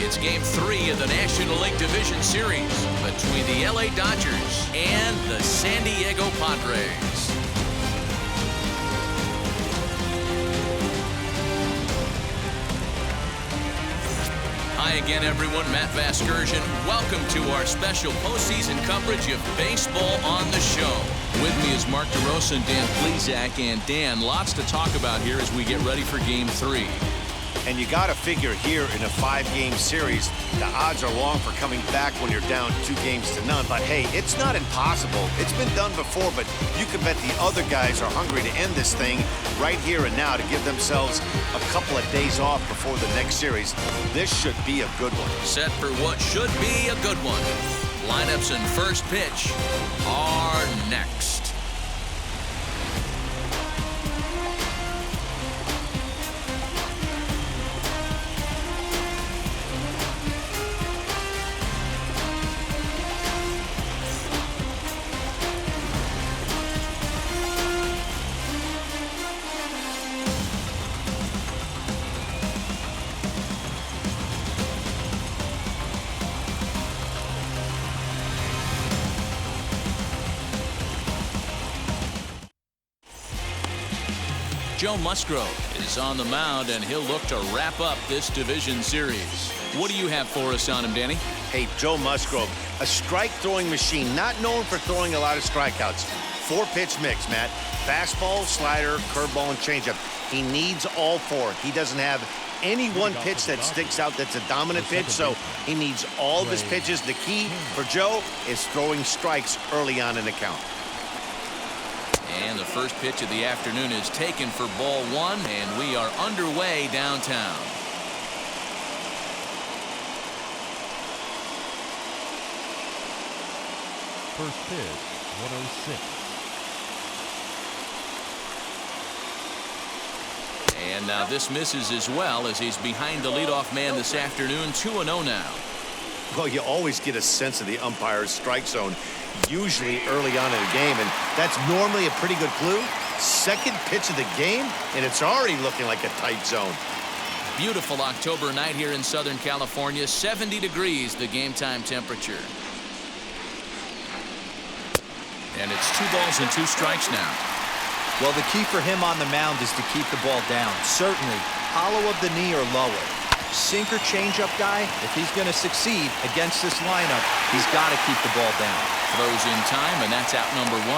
It's Game 3 of the National League Division Series between the LA Dodgers and the San Diego Padres. Hi again, everyone. Matt Vasgersian. Welcome to our special postseason coverage of baseball on the show. With me is Mark DeRosa and Dan Plesac. And Dan, lots to talk about here as we get ready for Game 3. And you got to figure here in a 5-game series, the odds are long for coming back when you're down 2-0. But hey, it's not impossible. It's been done before, but you can bet the other guys are hungry to end this thing right here and now to give themselves a couple of days off before the next series. This should be a good one. Set for what should be a good one. Lineups and first pitch are next. Joe Musgrove is on the mound, and he'll look to wrap up this division series. What do you have for us on him, Danny? Hey, Joe Musgrove, a strike-throwing machine, not known for throwing a lot of strikeouts. 4-pitch mix, Matt. Fastball, slider, curveball, and changeup. He needs all 4. He doesn't have any one pitch that sticks out that's a dominant pitch, so he needs all of his pitches. The key for Joe is throwing strikes early on in the count. And the first pitch of the afternoon is taken for ball 1, and we are underway downtown. First pitch, 106. And now this misses as well, as he's behind the leadoff man this afternoon. 2-0 now. Well, you always get a sense of the umpire's strike zone, usually early on in the game, and that's normally a pretty good clue. Second pitch of the game, and it's already looking like a tight zone. Beautiful October night here in Southern California. 70 degrees, the game time temperature. And it's 2 balls and 2 strikes now. Well, the key for him on the mound is to keep the ball down. Certainly, hollow of the knee or lower. Sinker changeup guy, if he's going to succeed against this lineup, he's got to keep the ball down. Throws in time, and that's out number 1. A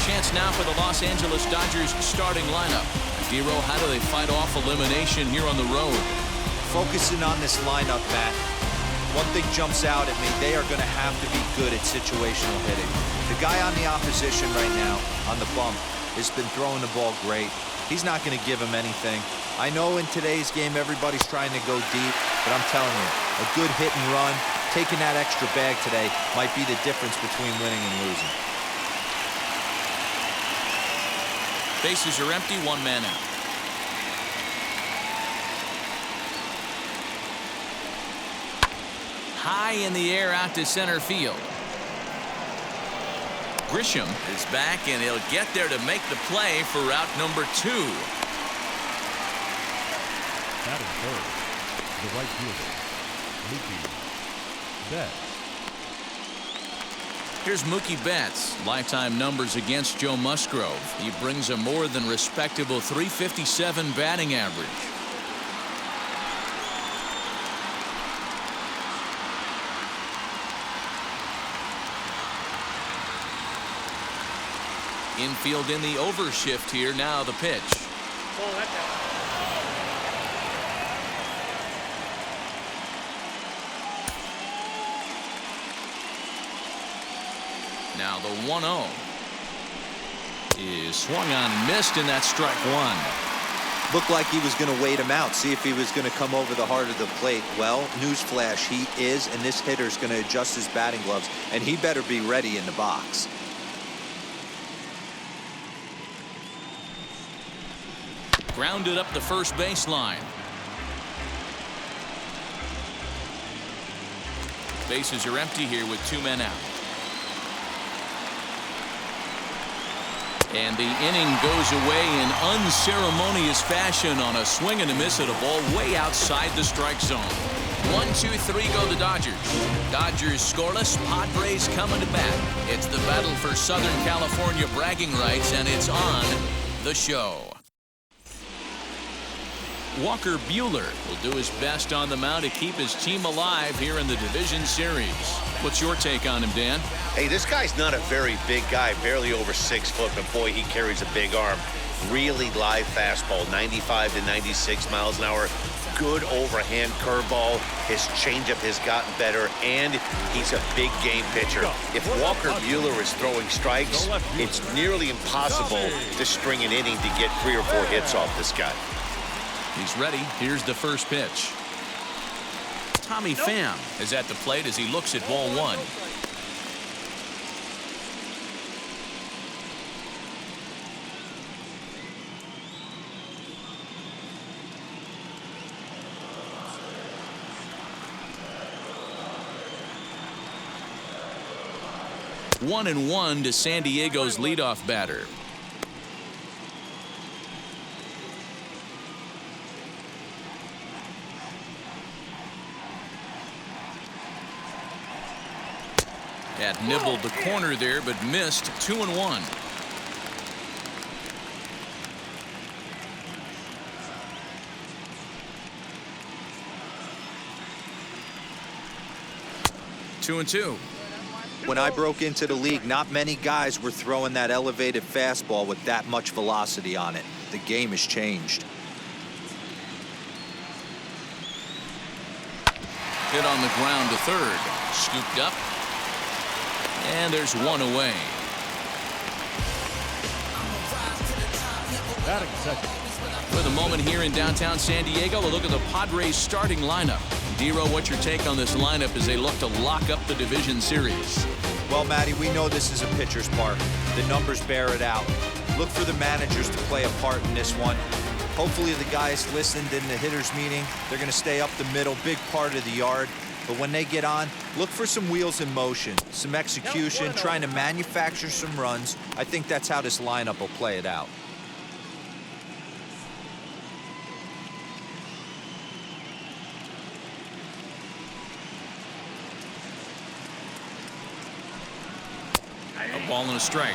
chance now for the Los Angeles Dodgers starting lineup. Dero, how do they fight off elimination here on the road? Focusing on this lineup, Matt. One thing jumps out at me, they are going to have to be good at situational hitting. The guy on the opposition right now, on the bump, has been throwing the ball great. He's not going to give him anything. I know in today's game everybody's trying to go deep, but I'm telling you, a good hit and run, taking that extra bag today might be the difference between winning and losing. Bases are empty, 1 man out. High in the air out to center field. Grisham is back, and he'll get there to make the play for route number 2. Batting third, the right fielder, Mookie Betts. Here's Mookie Betts. Lifetime numbers against Joe Musgrove. He brings a more than respectable .357 batting average. Infield in the overshift here. Now the pitch. Now the 1-0 is swung on and missed, and that's strike 1. Looked like he was going to wait him out, see if he was going to come over the heart of the plate. Well, newsflash, he is, and this hitter is going to adjust his batting gloves, and he better be ready in the box. Grounded up the first baseline. Bases are empty here with 2 men out. And the inning goes away in unceremonious fashion on a swing and a miss at a ball way outside the strike zone. 1-2-3 go the Dodgers. Dodgers scoreless, Padres coming to bat. It's the battle for Southern California bragging rights, and it's on the show. Walker Buehler will do his best on the mound to keep his team alive here in the division series. What's your take on him, Dan? Hey, this guy's not a very big guy, barely over 6 foot, but boy, he carries a big arm. Really live fastball, 95 to 96 miles an hour. Good overhand curveball. His changeup has gotten better, and he's a big game pitcher. If Walker Buehler is throwing strikes, it's nearly impossible to string an inning to get 3 or 4 hits off this guy. He's ready. Here's the first pitch. Tommy Pham is at the plate as he looks at ball 1. One and one to San Diego's leadoff batter. Had nibbled the corner there, but missed. 2-1. Two and two. When I broke into the league, not many guys were throwing that elevated fastball with that much velocity on it. The game has changed. Hit on the ground to third. Scooped up. And there's one away. Batting second. For the moment here in downtown San Diego, a look at the Padres starting lineup. Dero, what's your take on this lineup as they look to lock up the division series? Well, Matty, we know this is a pitcher's park. The numbers bear it out. Look for the managers to play a part in this one. Hopefully the guys listened in the hitters meeting. They're going to stay up the middle, big part of the yard. But when they get on, look for some wheels in motion, some execution, trying to manufacture some runs. I think that's how this lineup will play it out. A ball and a strike.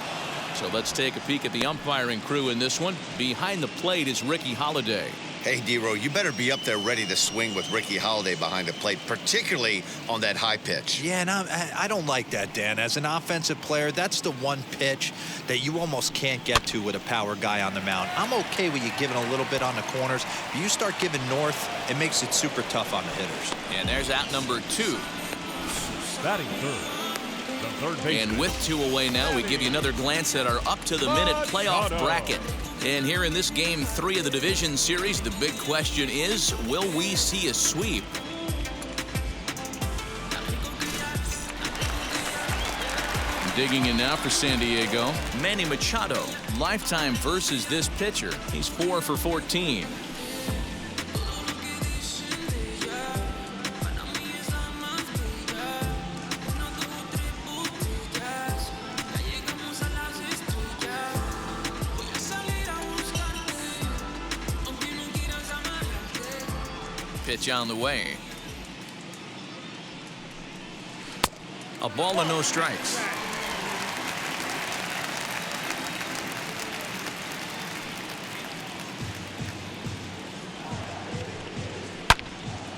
So let's take a peek at the umpiring crew in this one. Behind the plate is Ricky Holiday. Hey, Dero, you better be up there ready to swing with Ricky Holiday behind the plate, particularly on that high pitch. Yeah, and I don't like that, Dan. As an offensive player, that's the one pitch that you almost can't get to with a power guy on the mound. I'm okay with you giving a little bit on the corners. But you start giving north, it makes it super tough on the hitters. And there's out number 2. Batting third. The third baseman. And with 2 away now, we give you another glance at our up-to-the-minute playoff bracket. And here in this game 3 of the division series, the big question is, will we see a sweep? Digging in now for San Diego, Manny Machado. Lifetime versus this pitcher. He's 4 for 14. Pitch on the way. A ball and no strikes.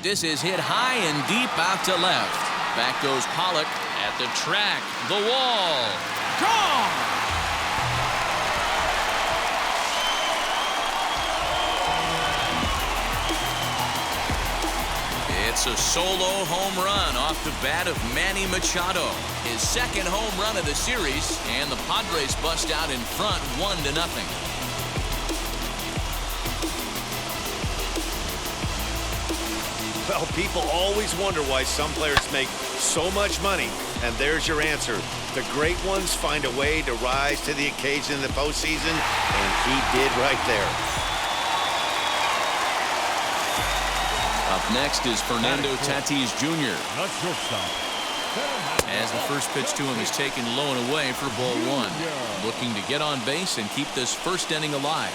This is hit high and deep out to left. Back goes Pollock at the track. The wall. Gone! It's a solo home run off the bat of Manny Machado. His second home run of the series, and the Padres bust out in front 1-0. Well, people always wonder why some players make so much money, and there's your answer. The great ones find a way to rise to the occasion in the postseason, and he did right there. Up next is Fernando Tatis Jr. The shortstop, As the first pitch to him is taken low and away for ball one. Looking to get on base and keep this first inning alive.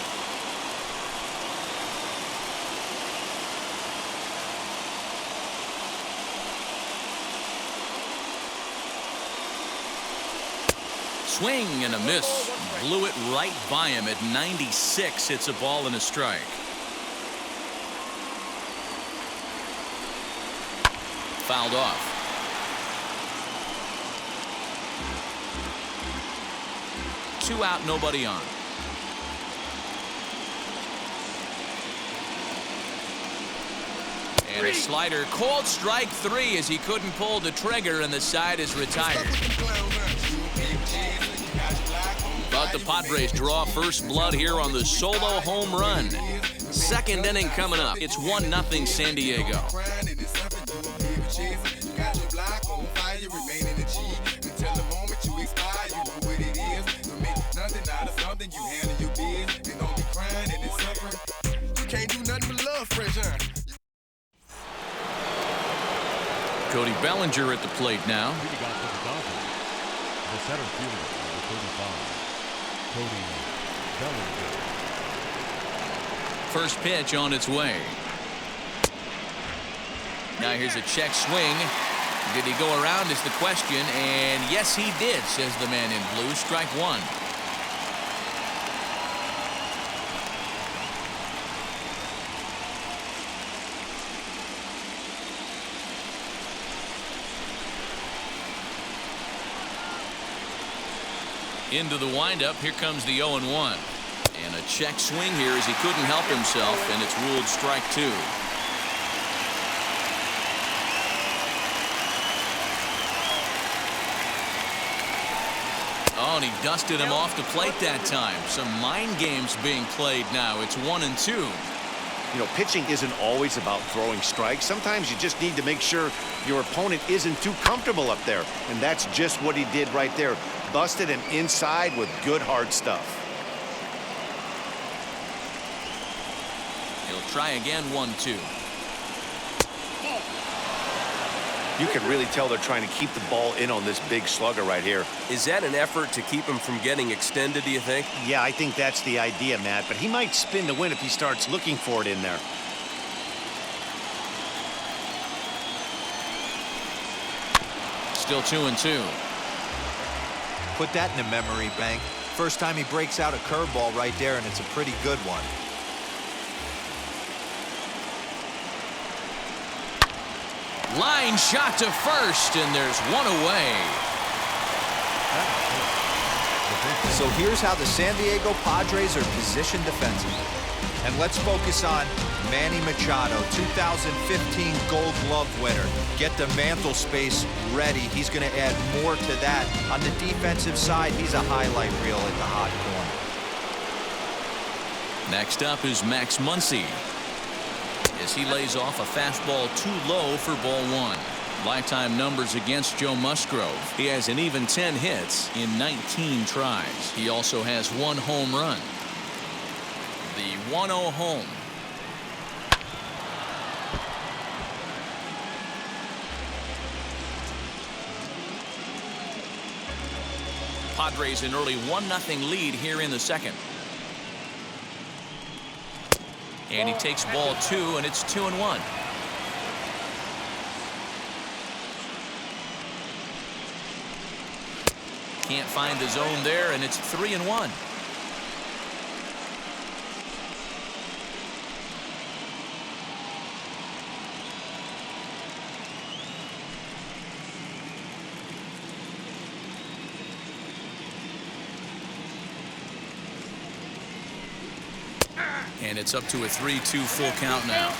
Swing and a miss. Blew it right by him at 96. It's a ball and a strike. Fouled off. Two out, nobody on. And a slider called strike three as he couldn't pull the trigger and the side is retired. But the Padres draw first blood here on the solo home run. Second inning coming up. It's 1-0 San Diego. Cody Bellinger at the plate now. The center fielder, number 35, Cody Bellinger. First pitch on its way. Now here's a check swing. Did he go around is the question, and yes he did, says the man in blue. Strike one. Into the windup. Here comes the 0-1. And a check swing here as he couldn't help himself, and it's ruled strike two. Oh, and he dusted him off the plate that time. Some mind games being played now. It's 1-2. You know, pitching isn't always about throwing strikes. Sometimes you just need to make sure your opponent isn't too comfortable up there. And that's just what he did right there. Busted him inside with good hard stuff. He'll try again. 1-2. You can really tell they're trying to keep the ball in on this big slugger right here. Is that an effort to keep him from getting extended, do you think? Yeah, I think that's the idea, Matt. But he might spin to win if he starts looking for it in there. Still 2-2. Put that in the memory bank. First time he breaks out a curveball right there, and it's a pretty good one. Line shot to first, and there's one away. So here's how the San Diego Padres are positioned defensively. And let's focus on Manny Machado, 2015 Gold Glove winner. Get the mantle space ready. He's going to add more to that. On the defensive side, he's a highlight reel at the hot corner. Next up is Max Muncy, as he lays off a fastball too low for ball one. Lifetime numbers against Joe Musgrove. He has an even 10 hits in 19 tries. He also has one home run. The 1-0 home. Padres an early 1-0 lead here in the second. And he takes ball two, and it's 2-1. Can't find the zone there, and it's 3-1. And it's up to a 3-2 full count now.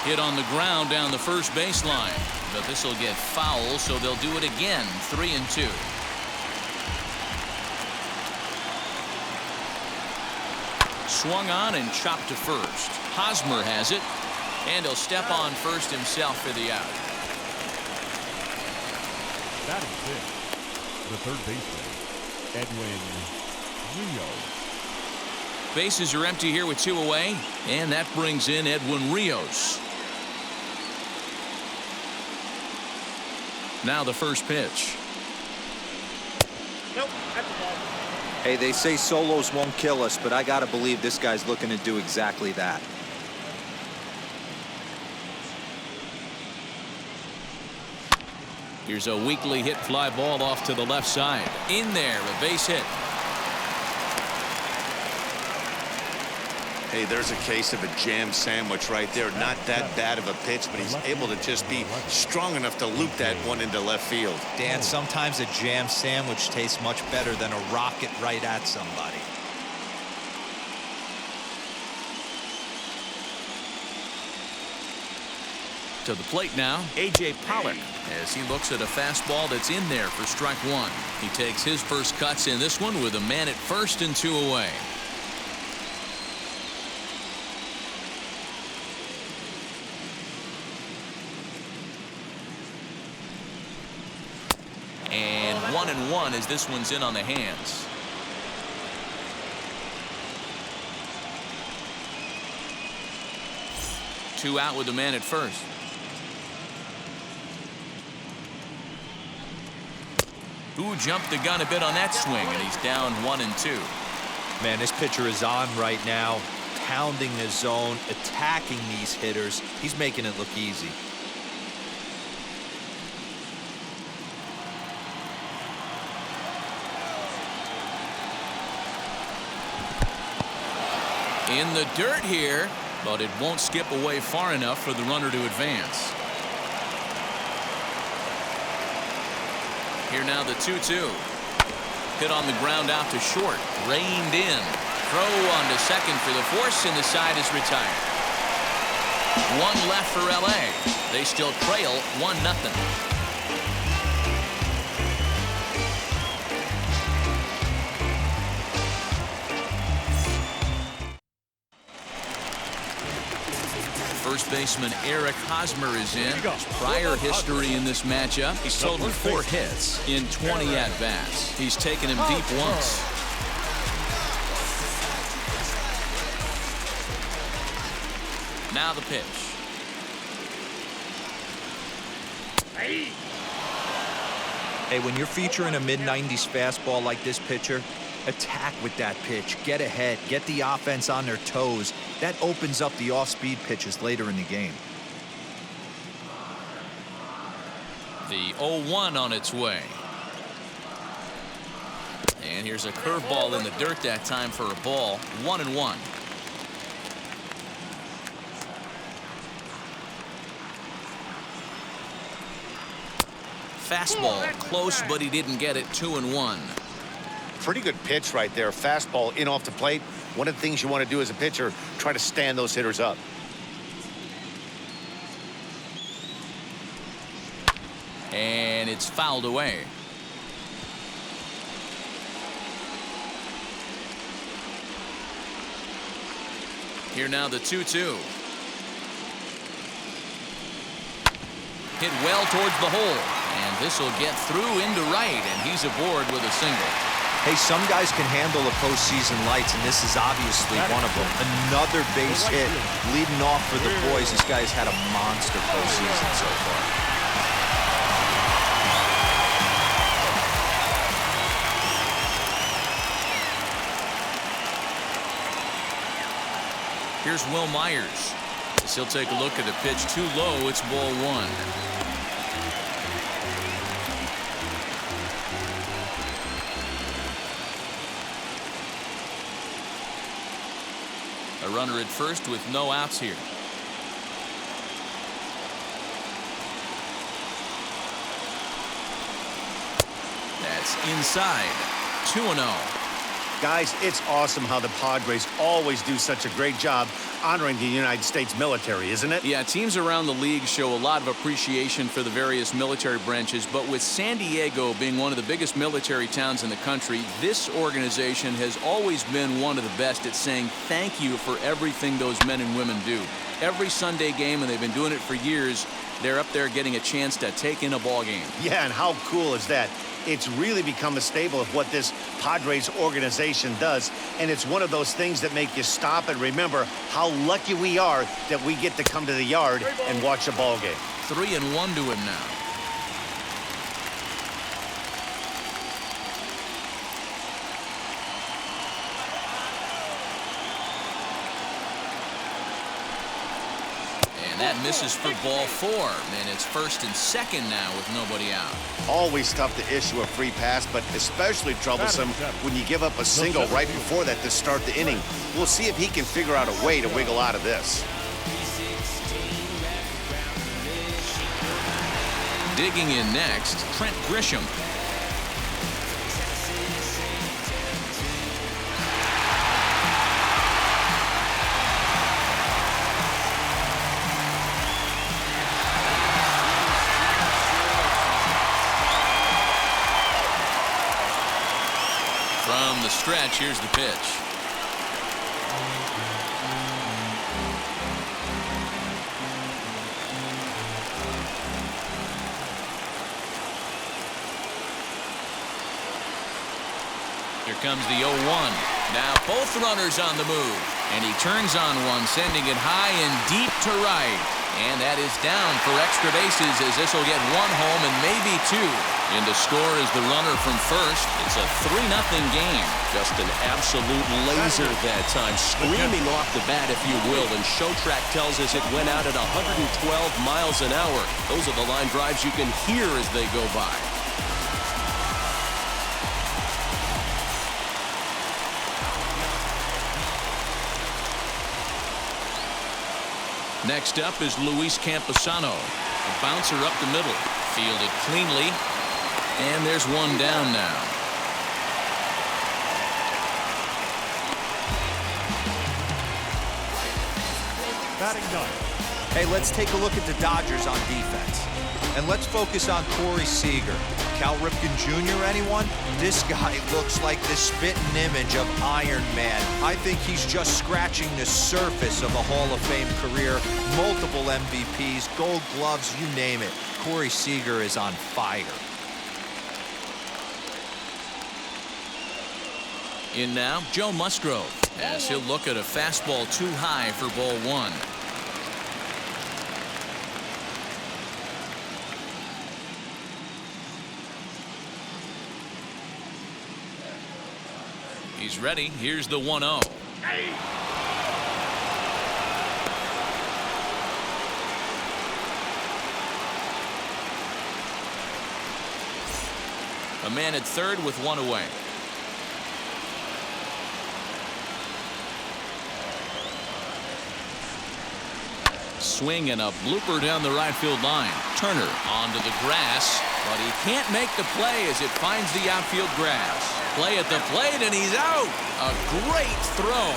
Hit on the ground down the first baseline, but this will get foul, so they'll do it again. 3-2. Swung on and chopped to first. Hosmer has it, and he'll step on first himself for the out. Batting fifth, the third baseman, Edwin Rio. Bases are empty here with 2 away, and that brings in Edwin Rios. Now the first pitch. Nope, that's a ball. Hey, they say solos won't kill us, but I got to believe this guy's looking to do exactly that. Here's a weakly hit fly ball off to the left side. In there, a base hit. Hey, there's a case of a jam sandwich right there. Not that bad of a pitch, but he's able to just be strong enough to loop that one into left field. Dan, sometimes a jam sandwich tastes much better than a rocket right at somebody. To the plate now, A.J. Pollock, as he looks at a fastball that's in there for strike 1. He takes his first cuts in this one with a man at first and 2 away. And 1-1 as this one's in on the hands. Two out with the man at first. Who jumped the gun a bit on that swing, and he's down 1-2. Man, this pitcher is on right now, pounding the zone, attacking these hitters. He's making it look easy. In the dirt here, but it won't skip away far enough for the runner to advance. Here now the 2-2. Hit on the ground out to short. Reined in. Throw on to second for the force, and the side is retired. One left for L.A. They still trail 1-0. First baseman Eric Hosmer is in. His prior history in this matchup, he's totaled 4 hits in 20 at-bats. He's taken him deep once. Now the pitch. Hey, when you're featuring a mid-90s fastball like this pitcher, attack with that pitch. Get ahead. Get the offense on their toes. That opens up the off-speed pitches later in the game. The 0-1 on its way. And here's a curveball in the dirt that time for a ball. 1-1. Fastball close, but he didn't get it. 2-1. Pretty good pitch right there. Fastball in off the plate. One of the things you want to do as a pitcher, try to stand those hitters up. And it's fouled away. Here now the 2-2. Hit well towards the hole. And this will get through into right, and he's aboard with a single. Hey, some guys can handle the postseason lights, and this is obviously one of them. Another base hit leading off for the boys. This guy's had a monster postseason so far. Here's Will Myers. As he'll take a look at a pitch too low. It's ball 1. A runner at first with no outs here. That's inside. 2-0. Guys, it's awesome how the Padres always do such a great job honoring the United States military, isn't it? Yeah, teams around the league show a lot of appreciation for the various military branches, but with San Diego being one of the biggest military towns in the country, this organization has always been one of the best at saying thank you for everything those men and women do. Every Sunday game, and they've been doing it for years, they're up there getting a chance to take in a ball game. Yeah, and how cool is that? It's really become a staple of what this Padres organization does, and it's one of those things that make you stop and remember how lucky we are that we get to come to the yard and watch a ball game. 3-1 to him now. And that misses for ball 4, and it's 1st and 2nd now with nobody out. Always tough to issue a free pass, but especially troublesome when you give up a single right before that to start the inning. We'll see if he can figure out a way to wiggle out of this. Digging in next, Trent Grisham. From the stretch, here's the pitch. Here comes the 0-1. Now both runners on the move. And he turns on one, sending it high and deep to right. And that is down for extra bases as this will get 1 home and maybe 2. And to score is the runner from first. It's a 3-0 game. Just an absolute laser that time, screaming off the bat, if you will. And Showtrack tells us it went out at 112 miles an hour. Those are the line drives you can hear as they go by. Next up is Luis Camposano. A bouncer up the middle. Fielded cleanly. And there's one down now. Batting done. Hey, let's take a look at the Dodgers on defense. And let's focus on Corey Seager. Cal Ripken Jr., anyone? This guy looks like the spitting image of Iron Man. I think he's just scratching the surface of a Hall of Fame career. Multiple MVPs, Gold Gloves, you name it. Corey Seager is on fire. In now, Joe Musgrove, as he'll look at a fastball too high for ball 1. He's ready. Here's the 1-0. A man at third with 1 away. Swing and a blooper down the right field line. Turner onto the grass, but he can't make the play as it finds the outfield grass. Play at the plate, and he's out. A great throw.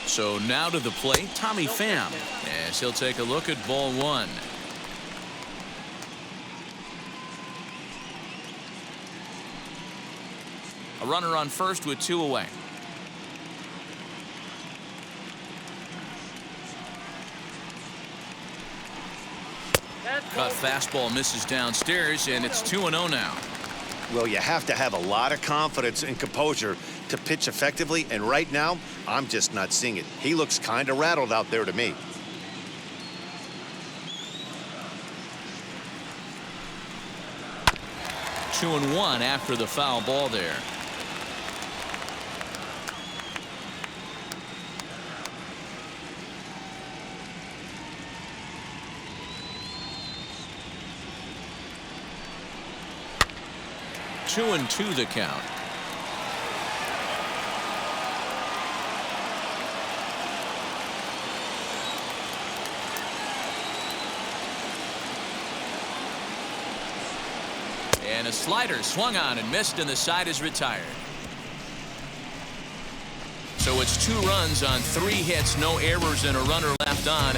So now to the plate, Tommy Pham, as he'll take a look at ball 1. A runner on first with 2 away. Cut fastball misses downstairs, and it's 2-0 now. Well, you have to have a lot of confidence and composure to pitch effectively, and right now, I'm just not seeing it. He looks kind of rattled out there to me. Two and one after the foul ball there. Two and two the count. And a slider swung on and missed, and the side is retired. So it's 2 runs on 3 hits, no errors, and a runner left on.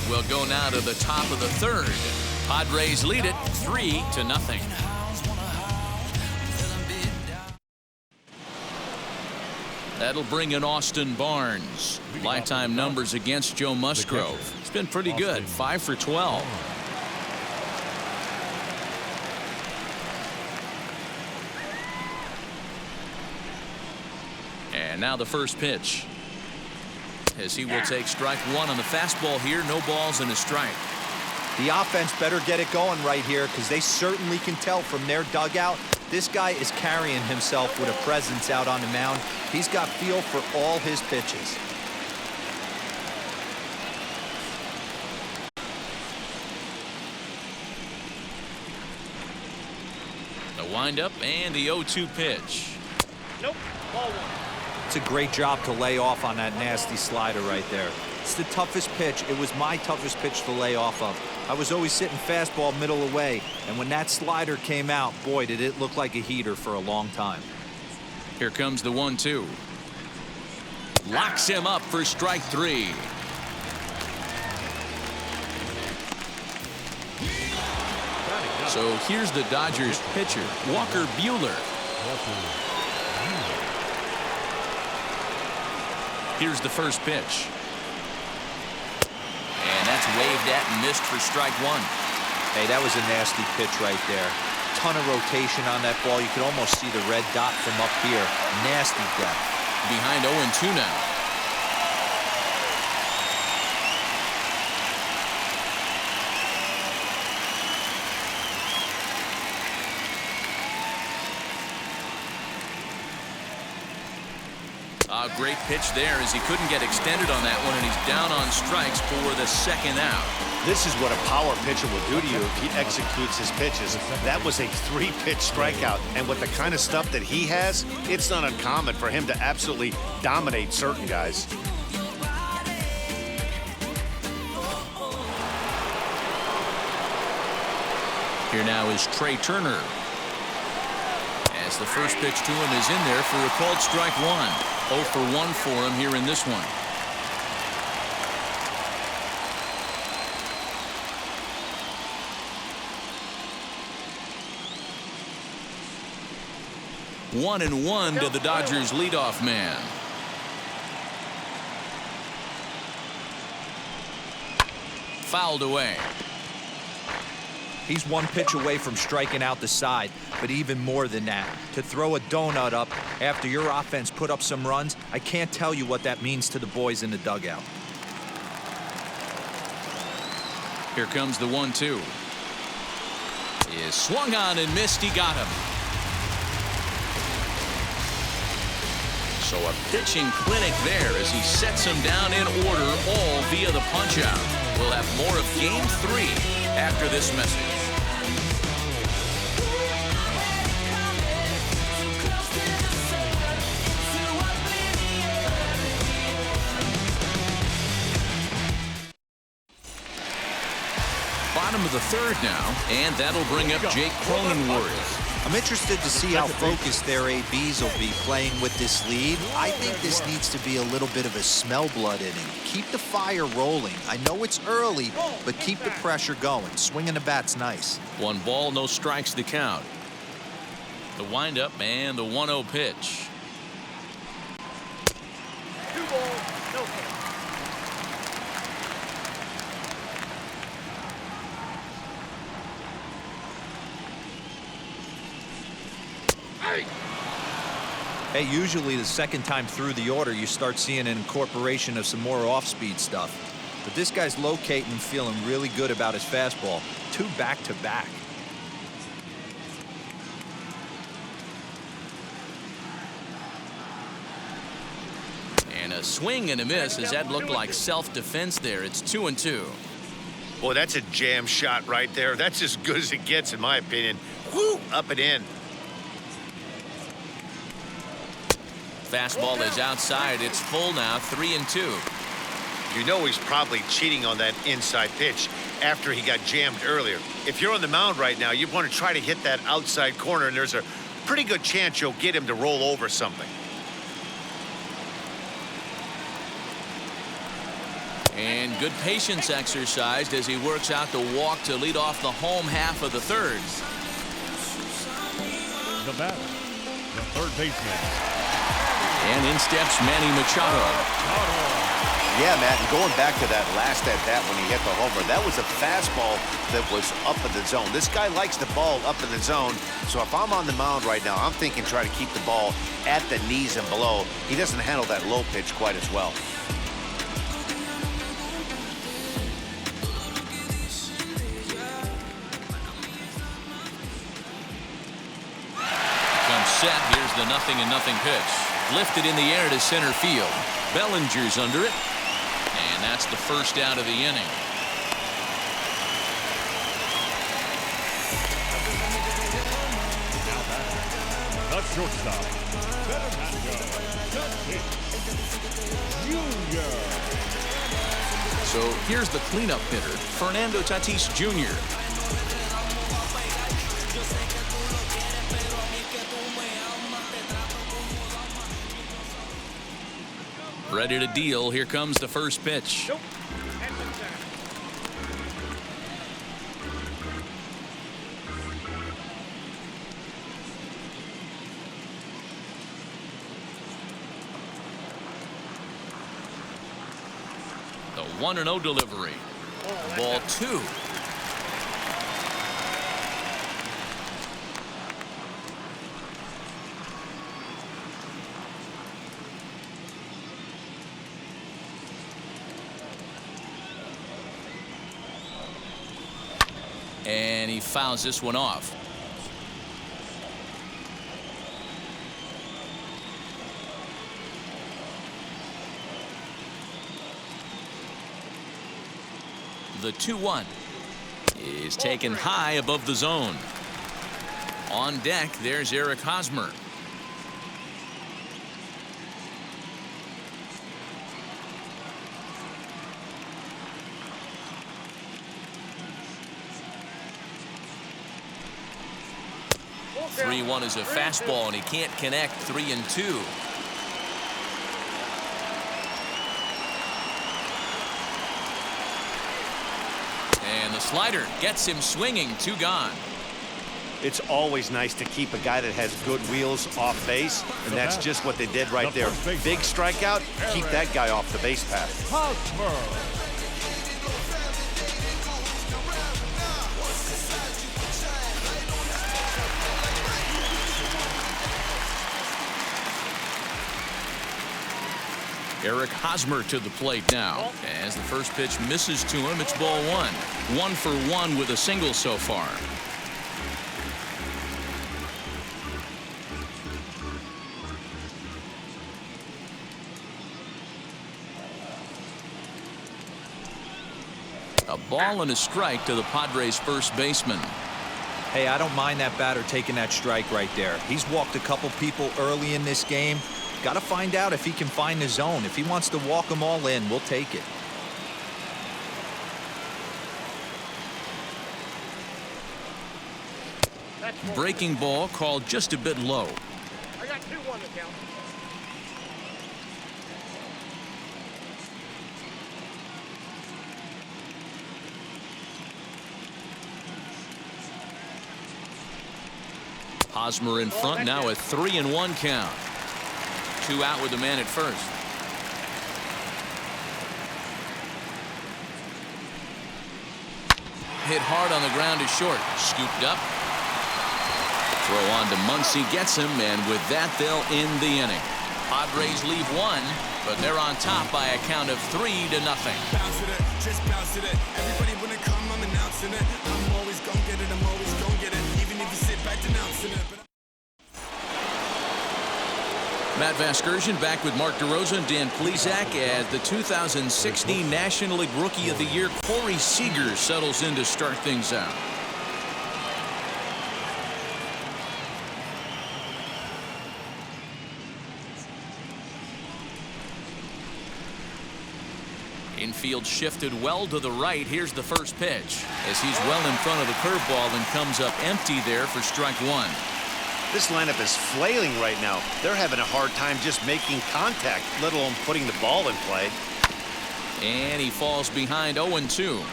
We'll go now to the top of the 3rd. Padres lead it 3-0. That'll bring in Austin Barnes. Lifetime numbers against Joe Musgrove. It's been pretty good, 5 for 12. And now the first pitch. As he will take strike 1 on the fastball here. No balls and a strike. The offense better get it going right here, because they certainly can tell from their dugout this guy is carrying himself with a presence out on the mound. He's got feel for all his pitches. The windup and the 0-2 pitch. Nope. Ball 1. It's a great job to lay off on that nasty slider right there. It's the toughest pitch. It was my toughest pitch to lay off of. I was always sitting fastball middle away, and when that slider came out, boy, did it look like a heater for a long time. Here comes the 1-2. Locks him up for strike 3. So here's the Dodgers pitcher, Walker Buehler. Here's the first pitch. And that's waved at and missed for strike 1. Hey, that was a nasty pitch right there. Ton of rotation on that ball. You could almost see the red dot from up here. Nasty depth. Behind 0-2 now. A great pitch there as he couldn't get extended on that one, and he's down on strikes for the 2nd out. This is what a power pitcher will do to you if he executes his pitches. That was a 3-pitch strikeout, and with the kind of stuff that he has, it's not uncommon for him to absolutely dominate certain guys. Here now is Trey Turner. As the first pitch to him is in there for a called strike 1. 0 for 1 for him here in this one. One and one to the Dodgers leadoff man. Fouled away. He's 1 pitch away from striking out the side, but even more than that, to throw a donut up after your offense put up some runs, I can't tell you what that means to the boys in the dugout. Here comes the 1-2. Is swung on and missed. He got him. So a pitching clinic there as he sets him down in order, all via the punch-out. We'll have more of Game 3 after this message. Bottom of the 3rd now, and that'll bring up Jake Cronenworth. I'm interested to see how focused their ABs will be playing with this lead. I think this needs to be a little bit of a smell blood inning. Keep the fire rolling. I know it's early, but keep the pressure going. Swinging the bat's nice. 1 ball, no strikes to count. The windup and the 1-0 pitch. 2 balls, no hit. Hey, usually the 2nd time through the order, you start seeing an incorporation of some more off-speed stuff. But this guy's locating and feeling really good about his fastball. 2 back-to-back. And a swing and a miss as that looked like self-defense there. It's 2-2. Boy, that's a jam shot right there. That's as good as it gets, in my opinion. Woo! Up and in. Fastball is outside. It's full now, 3-2. You know he's probably cheating on that inside pitch after he got jammed earlier. If you're on the mound right now, you want to try to hit that outside corner, and there's a pretty good chance you'll get him to roll over something. And good patience exercised as he works out the walk to lead off the home half of the third. The batter, the third baseman. And in steps Manny Machado. Yeah, Matt, and going back to that last at-bat when he hit the homer, that was a fastball that was up in the zone. This guy likes the ball up in the zone, so if I'm on the mound right now, I'm thinking try to keep the ball at the knees and below. He doesn't handle that low pitch quite as well. Comes set. Here's the 0-0 pitch. Lifted in the air to center field. Bellinger's under it. And that's the first out of the inning. The shortstop, Jr. So here's the cleanup hitter, Fernando Tatis Jr. Ready to deal. Here comes the first pitch. Nope. The 1-0 delivery. Ball 2. And he fouls this one off. The 2-1 is taken high above the zone. On deck, there's Eric Hosmer. Three 3-1 is a fastball, and he can't connect. 3-2. And the slider gets him swinging. 2 gone. It's always nice to keep a guy that has good wheels off base, and that's just what they did right there. Big strikeout, keep that guy off the base path. Eric Hosmer to the plate now. As the first pitch misses to him, it's ball 1. 1 for 1 with a single so far. A ball and a strike to the Padres' first baseman. Hey, I don't mind that batter taking that strike right there. He's walked a couple people early in this game. Got to find out if he can find the zone. If he wants to walk them all in, we'll take it. Breaking ball called just a bit low. I got 2-1 to count. Hosmer in front now, a 3-1 count. 2 out with the man at first. Hit hard on the ground to short. Scooped up. Throw on to Muncy, gets him, and with that they'll end the inning. Padres leave 1, but they're on top by a count of 3-0. Bounce it, just bounce it. Everybody wanna come, I'm announcing it. I'm always gonna get it, I'm always gonna get it. Even if you sit back denouncing it. Matt Vasgersian back with Mark DeRosa and Dan Plesac as the 2016 National League Rookie of the Year, Corey Seager, settles in to start things out. Infield shifted well to the right. Here's the first pitch as he's well in front of the curveball and comes up empty there for strike 1. This lineup is flailing right now. They're having a hard time just making contact, let alone putting the ball in play. And he falls behind 0-2.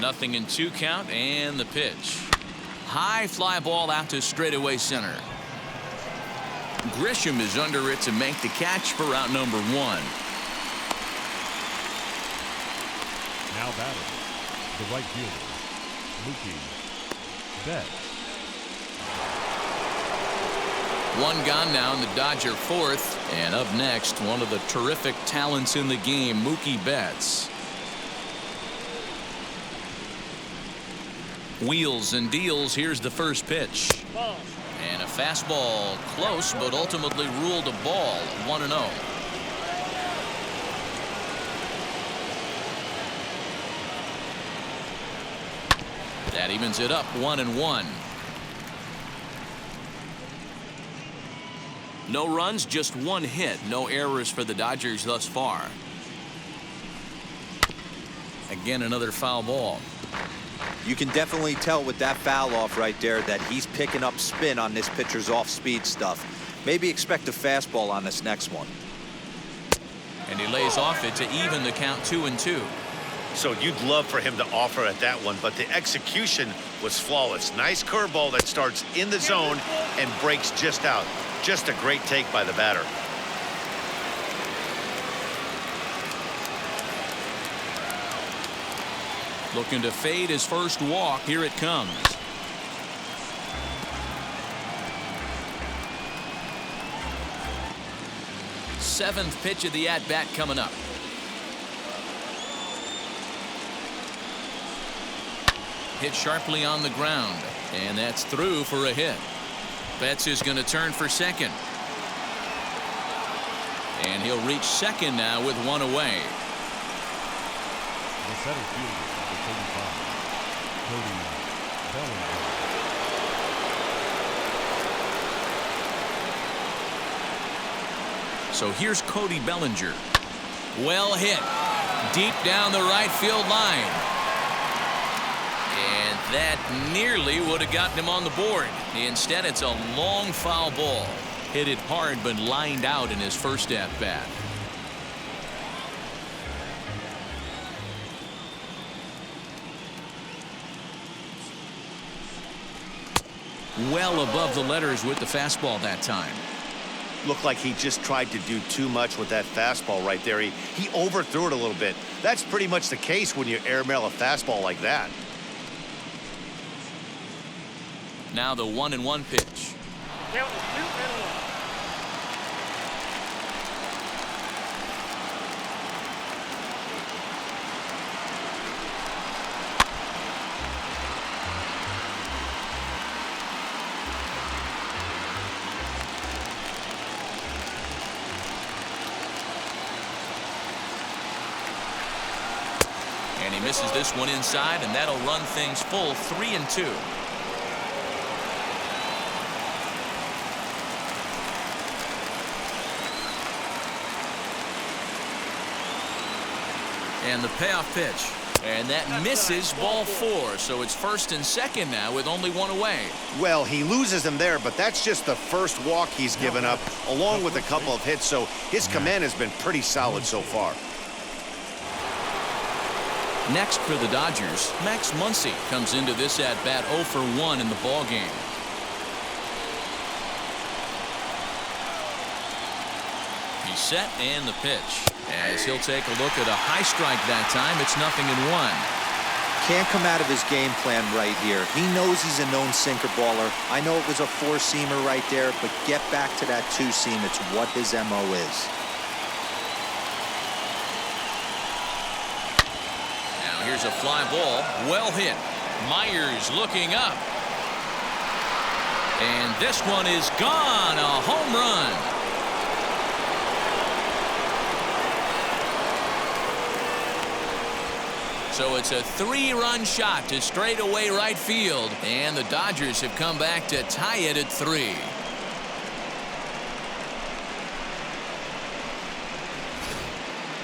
Nothing in 2 count, and the pitch. High fly ball out to straightaway center. Grisham is under it to make the catch for out number 1. Now batting, the right fielder, Mookie Betts. 1 gone now in the Dodger 4th. And up next, one of the terrific talents in the game, Mookie Betts. Wheels and deals. Here's the first pitch. And a fastball close, but ultimately ruled a ball. 1-0. That evens it up 1-1. No runs, just 1 hit. No errors for the Dodgers thus far. Again, another foul ball. You can definitely tell with that foul off right there that he's picking up spin on this pitcher's off-speed stuff. Maybe expect a fastball on this next one. And he lays off it to even the count 2-2. So you'd love for him to offer at that one, but the execution was flawless. Nice curveball that starts in the zone and breaks just out. Just a great take by the batter. Looking to fade his first walk. Here it comes. Seventh pitch of the at-bat coming up. Hit sharply on the ground, and that's through for a hit. Betts is going to turn for second. And he'll reach second now with 1 away. The center fielder, number 35, Cody Bellinger. So here's Cody Bellinger. Well hit. Deep down the right field line. And that nearly would have gotten him on the board. Instead, it's a long foul ball. Hit it hard, but lined out in his first at-bat. Well above the letters with the fastball that time. Looked like he just tried to do too much with that fastball right there. He overthrew it a little bit. That's pretty much the case when you airmail a fastball like that. Now the 1-1 pitch. Count is 2-1. And he misses this one inside, and that'll run things full 3-2. And the payoff pitch. And that misses ball 4. So it's first and second now with only 1 away. Well, he loses him there, but that's just the first walk he's given up, along with a couple of hits. So his command has been pretty solid so far. Next for the Dodgers, Max Muncy comes into this at-bat 0 for 1 in the ballgame. He's set and the pitch. As he'll take a look at a high strike that time, it's 0-1. Can't come out of his game plan right here. He knows he's a known sinker baller. I know it was a 4-seamer right there, but get back to that 2-seam. It's what his MO is. Here's a fly ball, well hit. Myers looking up. And this one is gone, a home run. So it's a 3-run shot to straightaway right field, and the Dodgers have come back to tie it at 3.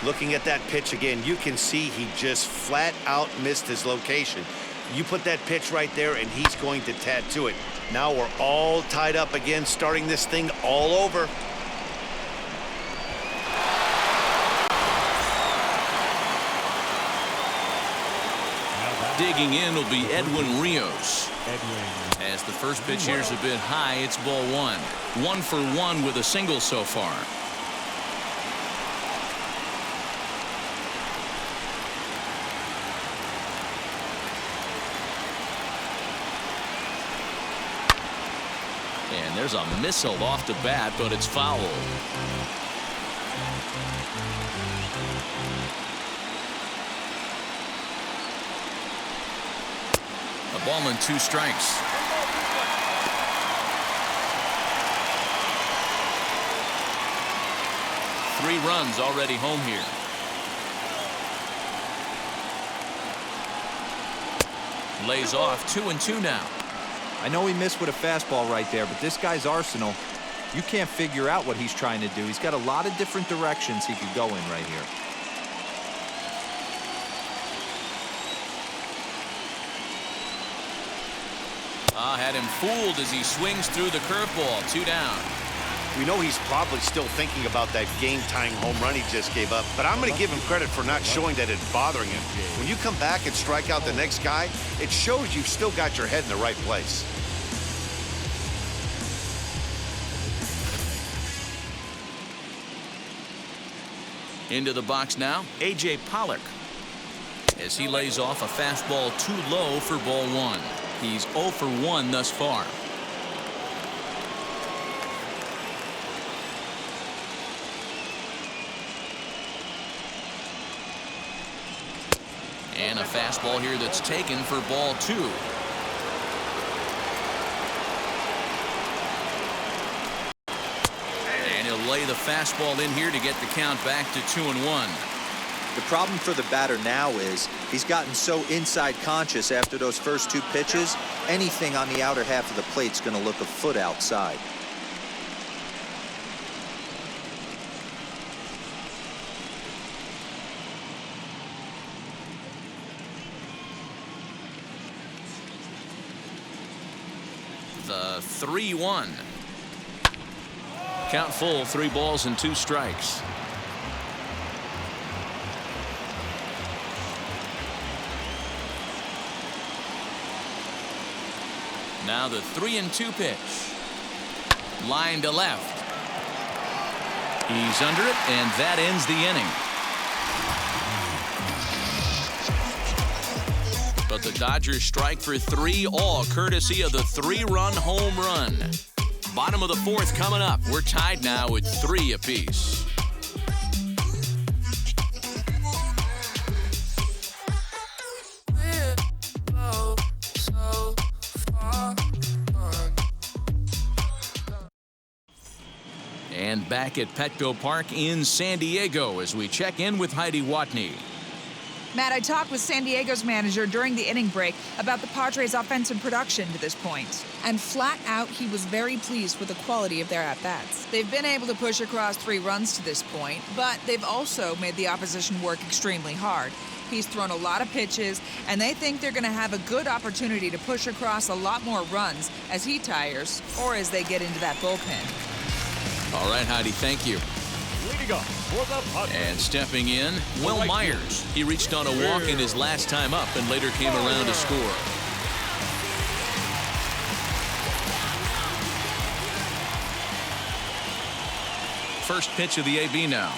Looking at that pitch again, you can see he just flat out missed his location. You put that pitch right there, and he's going to tattoo it. Now we're all tied up again, starting this thing all over. Digging in will be Edwin Rios. As the first pitch here's a bit high, it's ball one. 1 for 1 with a single so far. And there's a missile off the bat, but it's foul. A ball and 2 strikes. Three runs already home here. Lays off 2-2 now. I know he missed with a fastball right there, but this guy's arsenal, you can't figure out what he's trying to do. He's got a lot of different directions he could go in right here. Had him fooled as he swings through the curveball. 2 down. We know he's probably still thinking about that game-tying home run he just gave up, but I'm going to give him credit for not showing that it's bothering him. When you come back and strike out the next guy, it shows you've still got your head in the right place. Into the box now, A.J. Pollock. As he lays off a fastball too low for ball 1. He's 0 for 1 thus far. And a fastball here that's taken for ball 2. And he'll lay the fastball in here to get the count back to 2-1. The problem for the batter now is he's gotten so inside conscious after those first 2 pitches. Anything on the outer half of the plate's going to look a foot outside. The 3-1. Count full, 3 balls and 2 strikes. Now the 3-2 pitch. Line to left. He's under it, and that ends the inning. But the Dodgers strike for 3, all courtesy of the 3-run home run. Bottom of the 4th coming up. We're tied now with 3 apiece. And back at Petco Park in San Diego as we check in with Heidi Watney. Matt, I talked with San Diego's manager during the inning break about the Padres' offensive production to this point. And flat out, he was very pleased with the quality of their at-bats. They've been able to push across 3 runs to this point, but they've also made the opposition work extremely hard. He's thrown a lot of pitches, and they think they're going to have a good opportunity to push across a lot more runs as he tires or as they get into that bullpen. All right, Heidi, thank you. And stepping in, Will Myers. He reached on a walk in his last time up and later came around to score. First pitch of the AB now.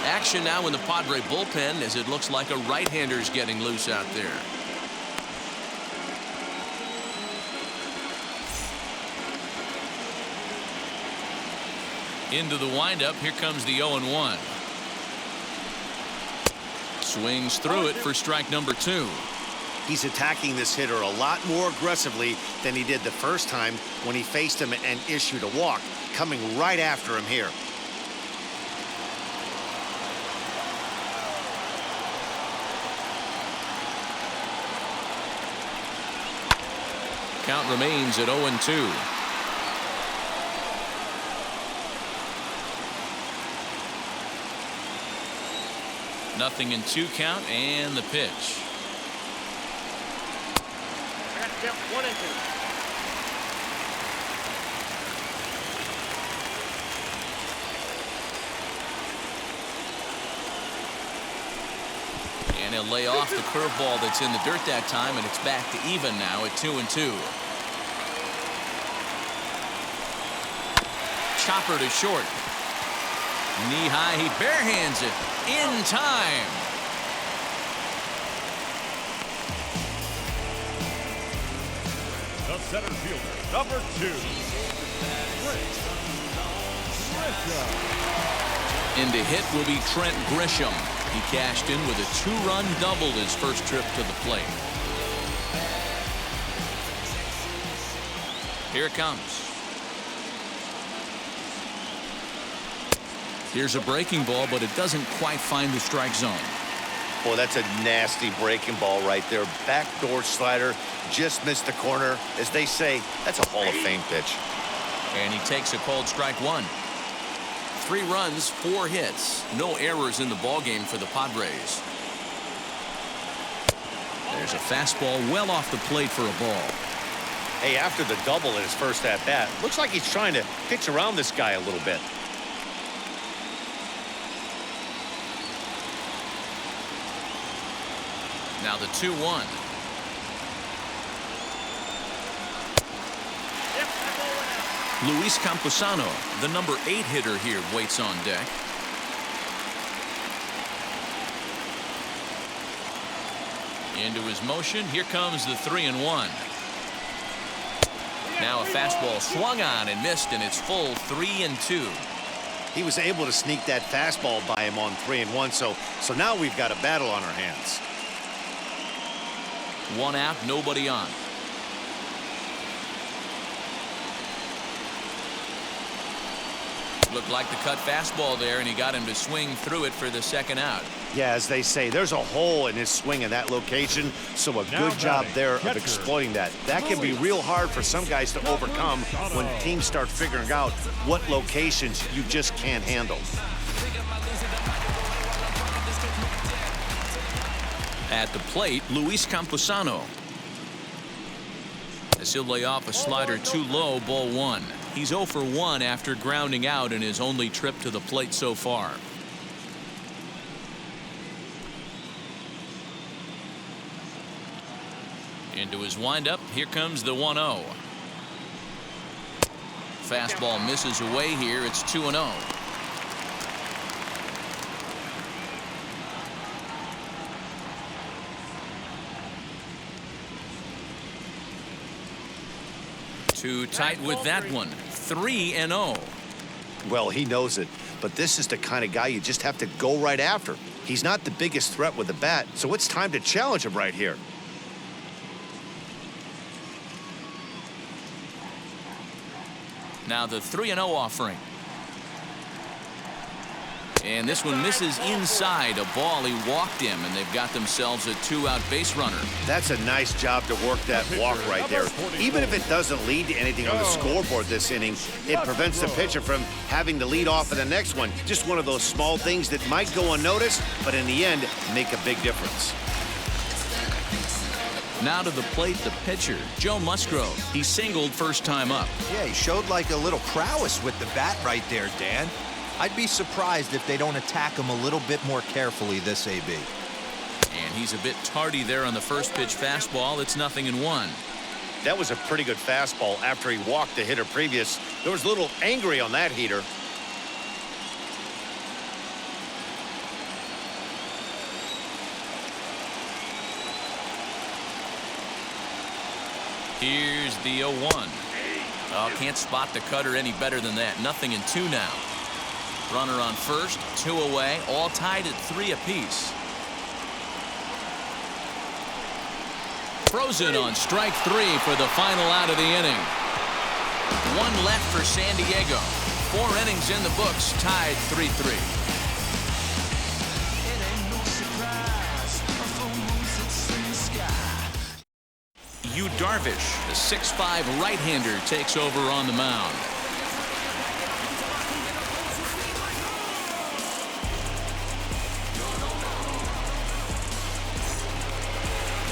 Action now in the Padre bullpen as it looks like a right-hander's getting loose out there. Into the windup. Here comes the 0-1. Swings through it for strike number 2. He's attacking this hitter a lot more aggressively than he did the first time when he faced him and issued a walk, coming right after him here. Count remains at 0-2. 0-2 count and the pitch. Yep, 1 and 2. And he'll lay off the curveball that's in the dirt that time, and it's back to even now at 2-2. Chopper to short. Knee high, he barehands it in time. The center fielder, number 2. In to hit will be Trent Grisham. He cashed in with a 2-run double his first trip to the plate. Here it comes. Here's a breaking ball, but it doesn't quite find the strike zone. Boy, that's a nasty breaking ball right there. Backdoor slider, just missed the corner. As they say, that's a Hall of Fame pitch. And he takes a cold strike 1. 3 runs, 4 hits. No errors in the ballgame for the Padres. There's a fastball well off the plate for a ball. Hey, after the double in his first at-bat, looks like he's trying to pitch around this guy a little bit. Now the 2-1. Luis Camposano, the number 8 hitter here, waits on deck. Into his motion. Here comes the 3-1. Now a fastball swung on and missed, and it's full 3-2. He was able to sneak that fastball by him on 3-1, so now we've got a battle on our hands. 1 out, nobody on. Looked like the cut fastball there, and he got him to swing through it for the 2nd out. Yeah, as they say, there's a hole in his swing in that location, so a good job there of exploiting that. That can be real hard for some guys to overcome when teams start figuring out what locations you just can't handle. At the plate, Luis Camposano. As he'll lay off a slider too low, ball 1. He's 0 for 1 after grounding out in his only trip to the plate so far. Into his windup. Here comes the 1-0. Fastball misses away here. It's 2-0. Too tight with that one. 3-0. Well, he knows it, but this is the kind of guy you just have to go right after. He's not the biggest threat with the bat, so it's time to challenge him right here. Now the 3-0 offering. And this one misses inside. A ball, he walked him, and they've got themselves a 2-out base runner. That's a nice job to work that walk right there. Even if it doesn't lead to anything on the scoreboard this inning, it prevents the pitcher from having to lead off in the next one. Just one of those small things that might go unnoticed, but in the end, make a big difference. Now to the plate, the pitcher, Joe Musgrove. He singled first time up. Yeah, he showed like a little prowess with the bat right there, Dan. I'd be surprised if they don't attack him a little bit more carefully this AB. And he's a bit tardy there on the first pitch fastball. It's 0-1. That was a pretty good fastball after he walked the hitter previous. There was a little angry on that heater. Here's the 0-1. Oh, can't spot the cutter any better than that. 0-2 now. Runner on first, 2 away, all tied at 3 apiece. Frozen on strike 3 for the final out of the inning. 1 left for San Diego. 4 innings in the books, tied 3-3. Yu Darvish, the 6'5" right-hander, takes over on the mound.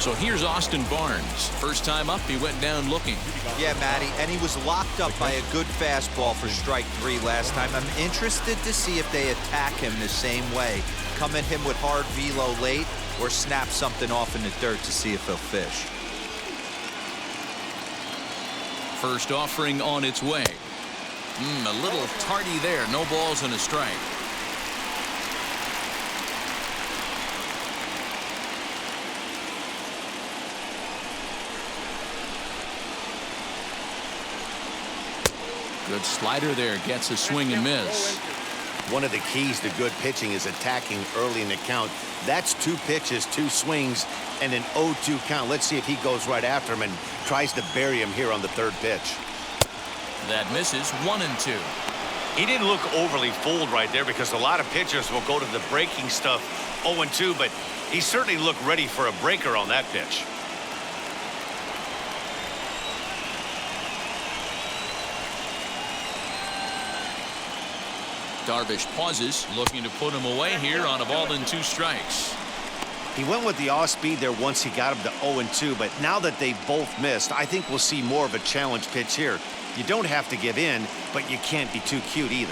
So here's Austin Barnes. First time up, he went down looking. Yeah, Matty, and he was locked up by a good fastball for strike 3 last time. I'm interested to see if they attack him the same way. Come at him with hard velo late or snap something off in the dirt to see if he'll fish. First offering on its way. A little tardy there. No balls and a strike. Good slider there. Gets a swing and miss. One of the keys to good pitching is attacking early in the count. That's 2 pitches, 2 swings, and an 0-2 count. Let's see if he goes right after him and tries to bury him here on the 3rd pitch. That misses. 1-2. He didn't look overly fooled right there because a lot of pitchers will go to the breaking stuff 0-2, but he certainly looked ready for a breaker on that pitch. Darvish pauses, looking to put him away here on a ball and 2 strikes. He went with the off speed there once he got him to 0-2, but now that they both missed, I think we'll see more of a challenge pitch here. You don't have to give in, but you can't be too cute either.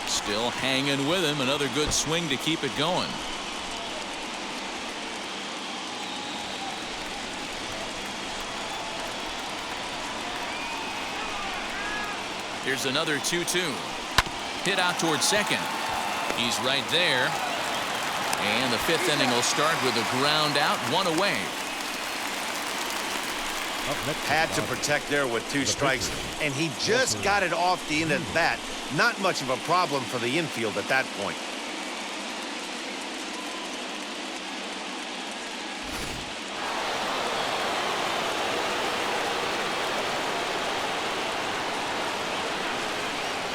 Still hanging with him. Another good swing to keep it going. Here's another 2-2. Hit out towards second. He's right there. And the 5th inning will start with a ground out, 1 away. Had to protect there with 2 strikes, and he just got it off the end of the bat. Not much of a problem for the infield at that point.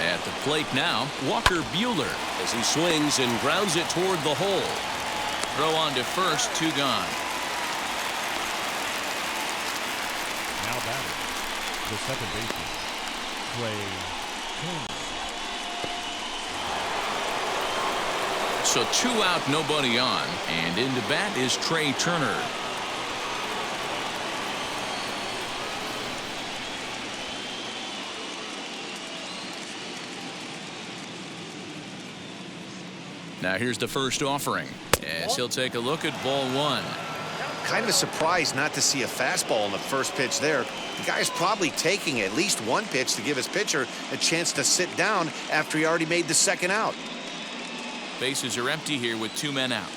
At the plate now, Walker Buehler as he swings and grounds it toward the hole. Throw on to first, 2 gone. Now batting, the second baseman, Trey Turner. So 2 out, nobody on, and into bat is Trey Turner. Now here's the first offering as he'll take a look at ball 1. Kind of surprised not to see a fastball on the first pitch there. The guy's probably taking at least 1 pitch to give his pitcher a chance to sit down after he already made the second out. Bases are empty here with 2 men out.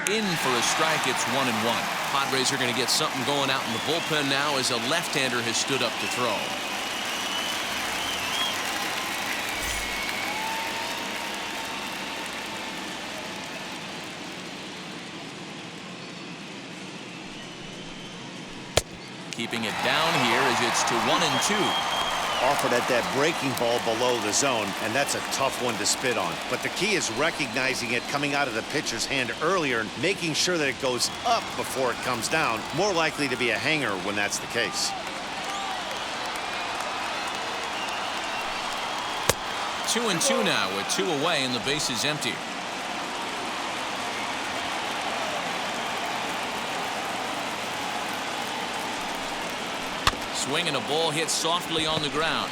In for a strike. It's 1-1. Padres are going to get something going out in the bullpen now as a left-hander has stood up to throw. Keeping it down here as it's to 1-2. Offered at that breaking ball below the zone, and that's a tough one to spit on. But the key is recognizing it coming out of the pitcher's hand earlier and making sure that it goes up before it comes down. More likely to be a hanger when that's the case. 2-2 now with 2 away and the base is empty. Swing and a ball hit softly on the ground.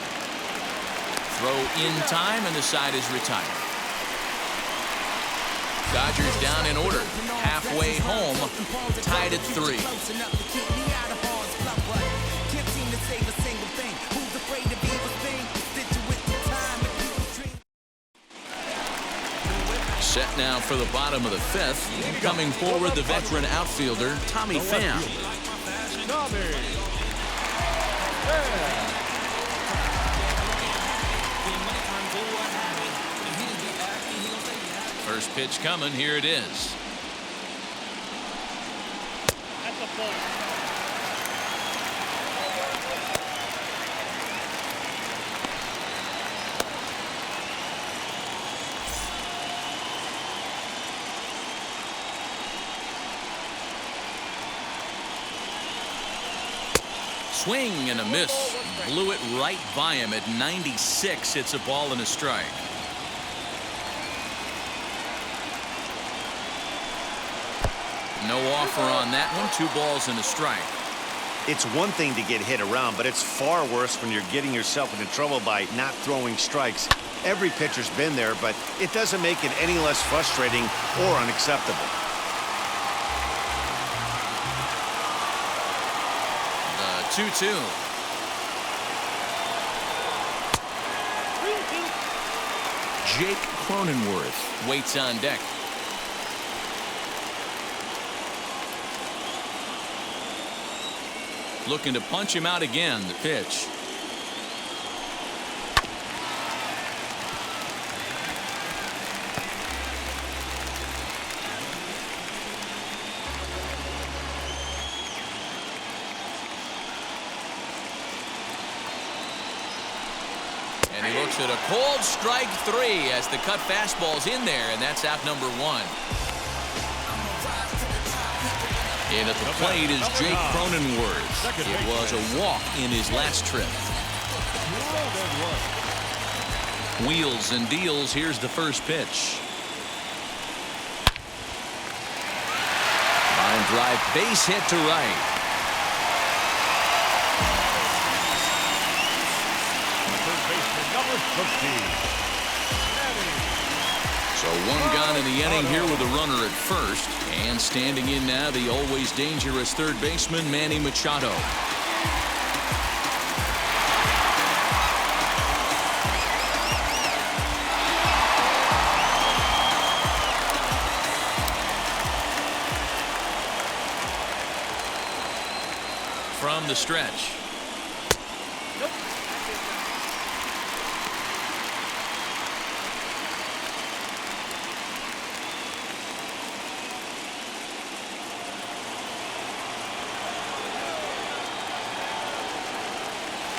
Throw in time and the side is retired. Dodgers down in order. Halfway home. Tied at 3. Set now for the bottom of the 5th. Coming forward, the veteran outfielder, Tommy Pham. First pitch coming. Here it is. That's a ball. Swing and a miss. Blew it right by him at 96. It's a ball and a strike. No offer on that one. 2 balls and a strike. It's one thing to get hit around, but it's far worse when you're getting yourself into trouble by not throwing strikes. Every pitcher's been there, but it doesn't make it any less frustrating or unacceptable. The 2-2. Jake Cronenworth waits on deck. Looking to punch him out again. The pitch. And he looks at a cold strike 3 as the cut fastball's in there, and that's out number 1. And at the plate is Jake Cronenworth. It was a walk in his last trip. Wheels and deals. Here's the first pitch. Line drive, base hit to right. Third baseman, number 15. So 1 gone in the inning here with a runner at first. And standing in now, the always dangerous third baseman, Manny Machado. From the stretch.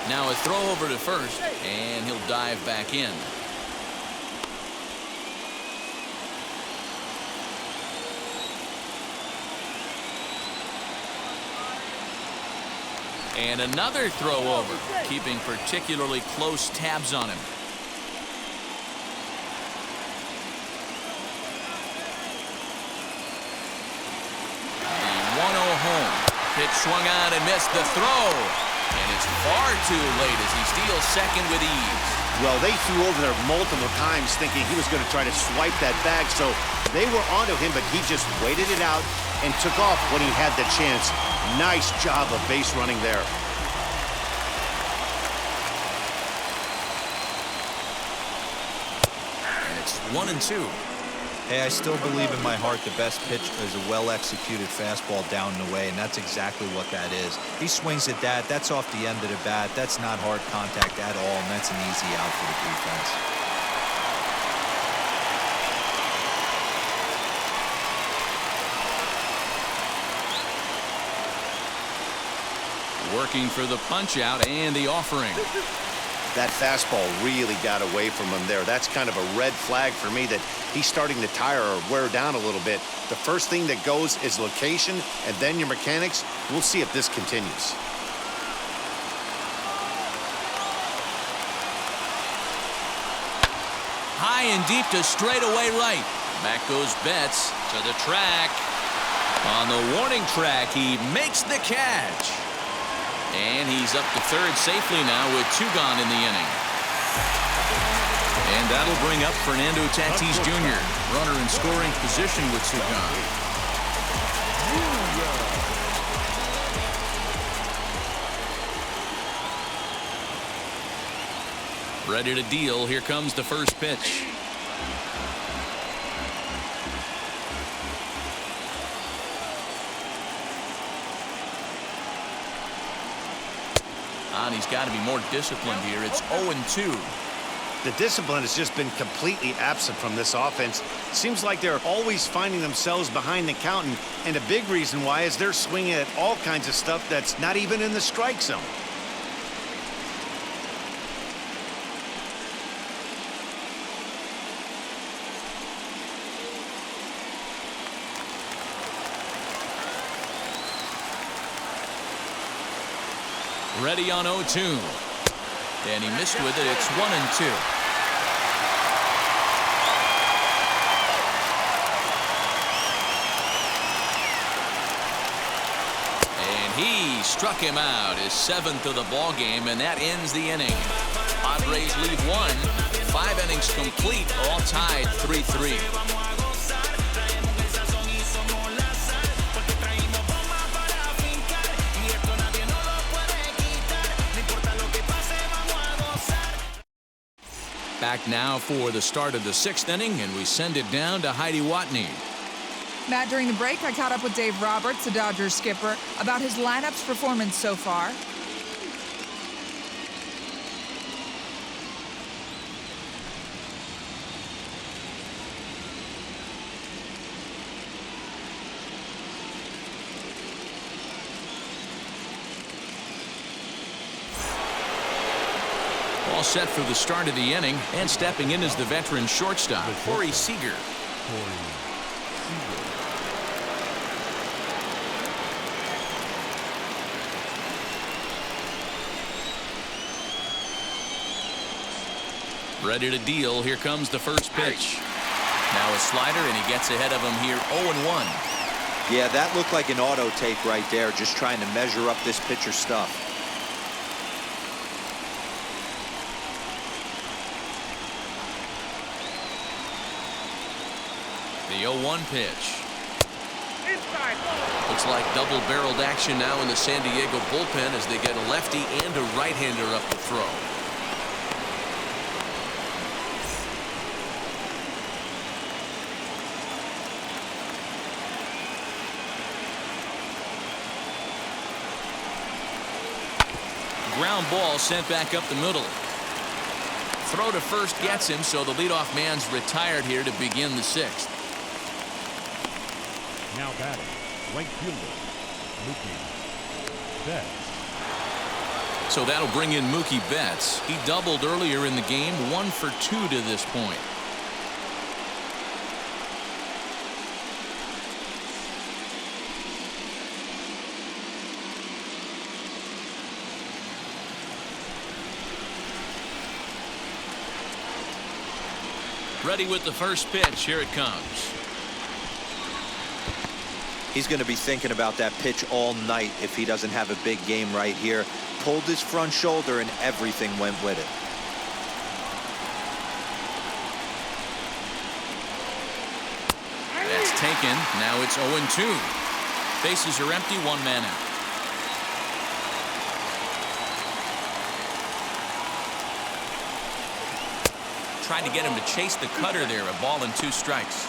Now a throw over to first, and he'll dive back in. And another throw over, keeping particularly close tabs on him. The 1-0 home. Pitch swung out and missed the throw. And it's far too late as he steals second with ease. Well, they threw over there multiple times thinking he was going to try to swipe that bag, so they were onto him, but he just waited it out and took off when he had the chance. Nice job of base running there. And it's 1-2. Hey, I still believe in my heart the best pitch is a well-executed fastball down and away, and that's exactly what that is. He swings at that. That's off the end of the bat. That's not hard contact at all, and that's an easy out for the defense. Working for the punch out and the offering. That fastball really got away from him there. That's kind of a red flag for me that he's starting to tire or wear down a little bit. The first thing that goes is location and then your mechanics. We'll see if this continues. High and deep to straightaway right. Back goes Betts to the track. On the warning track, he makes the catch. And he's up to third safely now with 2 gone in the inning. And that'll bring up Fernando Tatis Jr. Runner in scoring position with 2 gone. Ready to deal. Here comes the first pitch. And he's got to be more disciplined here. It's 0-2. The discipline has just been completely absent from this offense. Seems like they're always finding themselves behind the count, and a big reason why is they're swinging at all kinds of stuff that's not even in the strike zone. Ready on 0-2. And he missed with it. It's 1-2. He struck him out, his 7th of the ball game, and that ends the inning. Padres lead 1, 5 innings complete, all tied 3-3. Back now for the start of the 6th inning, and we send it down to Heidi Watney. Matt, during the break, I caught up with Dave Roberts, the Dodgers skipper, about his lineup's performance so far. All set for the start of the inning, and stepping in is the veteran shortstop, Corey Seager. Ready to deal. Here comes the first pitch. Now a slider, and he gets ahead of him here, 0-1. Yeah, that looked like an auto take right there, just trying to measure up this pitcher's stuff. The 0-1 pitch. Looks like double-barreled action now in the San Diego bullpen as they get a lefty and a right-hander up the throw. Ground ball sent back up the middle. Throw to first gets him, so the leadoff man's retired here to begin the 6th. Now batting, right fielder, Mookie Betts. So that'll bring in Mookie Betts. He doubled earlier in the game, 1 for 2 to this point. Ready with the first pitch. Here it comes. He's going to be thinking about that pitch all night if he doesn't have a big game right here. Pulled his front shoulder and everything went with it. That's taken. Now it's 0-2. Bases are empty, 1 man out. Tried to get him to chase the cutter there. A ball and 2 strikes.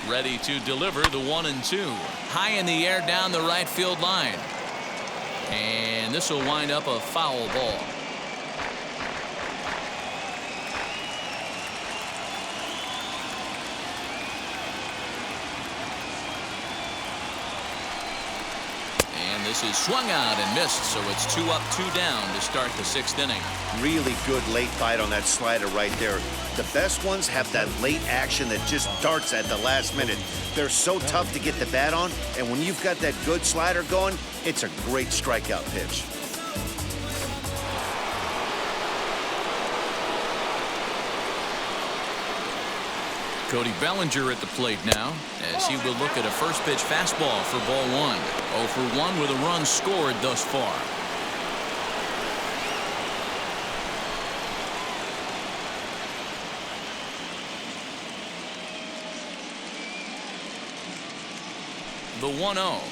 Ready to deliver the 1-2. High in the air down the right field line. And this will wind up a foul ball. This is swung out and missed, so it's 2 up, 2 down to start the 6th inning. Really good late bite on that slider right there. The best ones have that late action that just darts at the last minute. They're so tough to get the bat on, and when you've got that good slider going, it's a great strikeout pitch. Cody Bellinger at the plate now as he will look at a first pitch fastball for ball 1. 0 for 1 with a run scored thus far. The 1-0.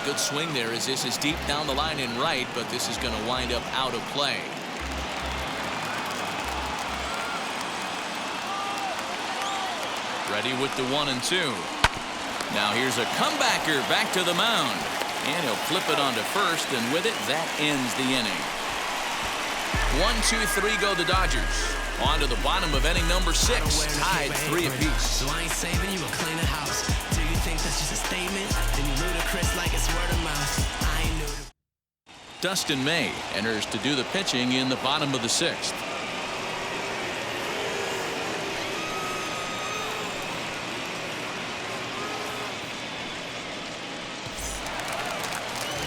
Good swing there as this is deep down the line in right, but this is going to wind up out of play. Ready with the 1-2. Now here's a comebacker back to the mound, and he'll flip it onto first, and with it that ends the inning. 1, 2, 3 go the Dodgers. On to the bottom of inning number 6, tied 3 apiece. So I ain't saving you a cleaner house. Do you think that's just a statement? Then you ludicrous like it's word of mouth. I ain't new. Dustin May enters to do the pitching in the bottom of the 6th.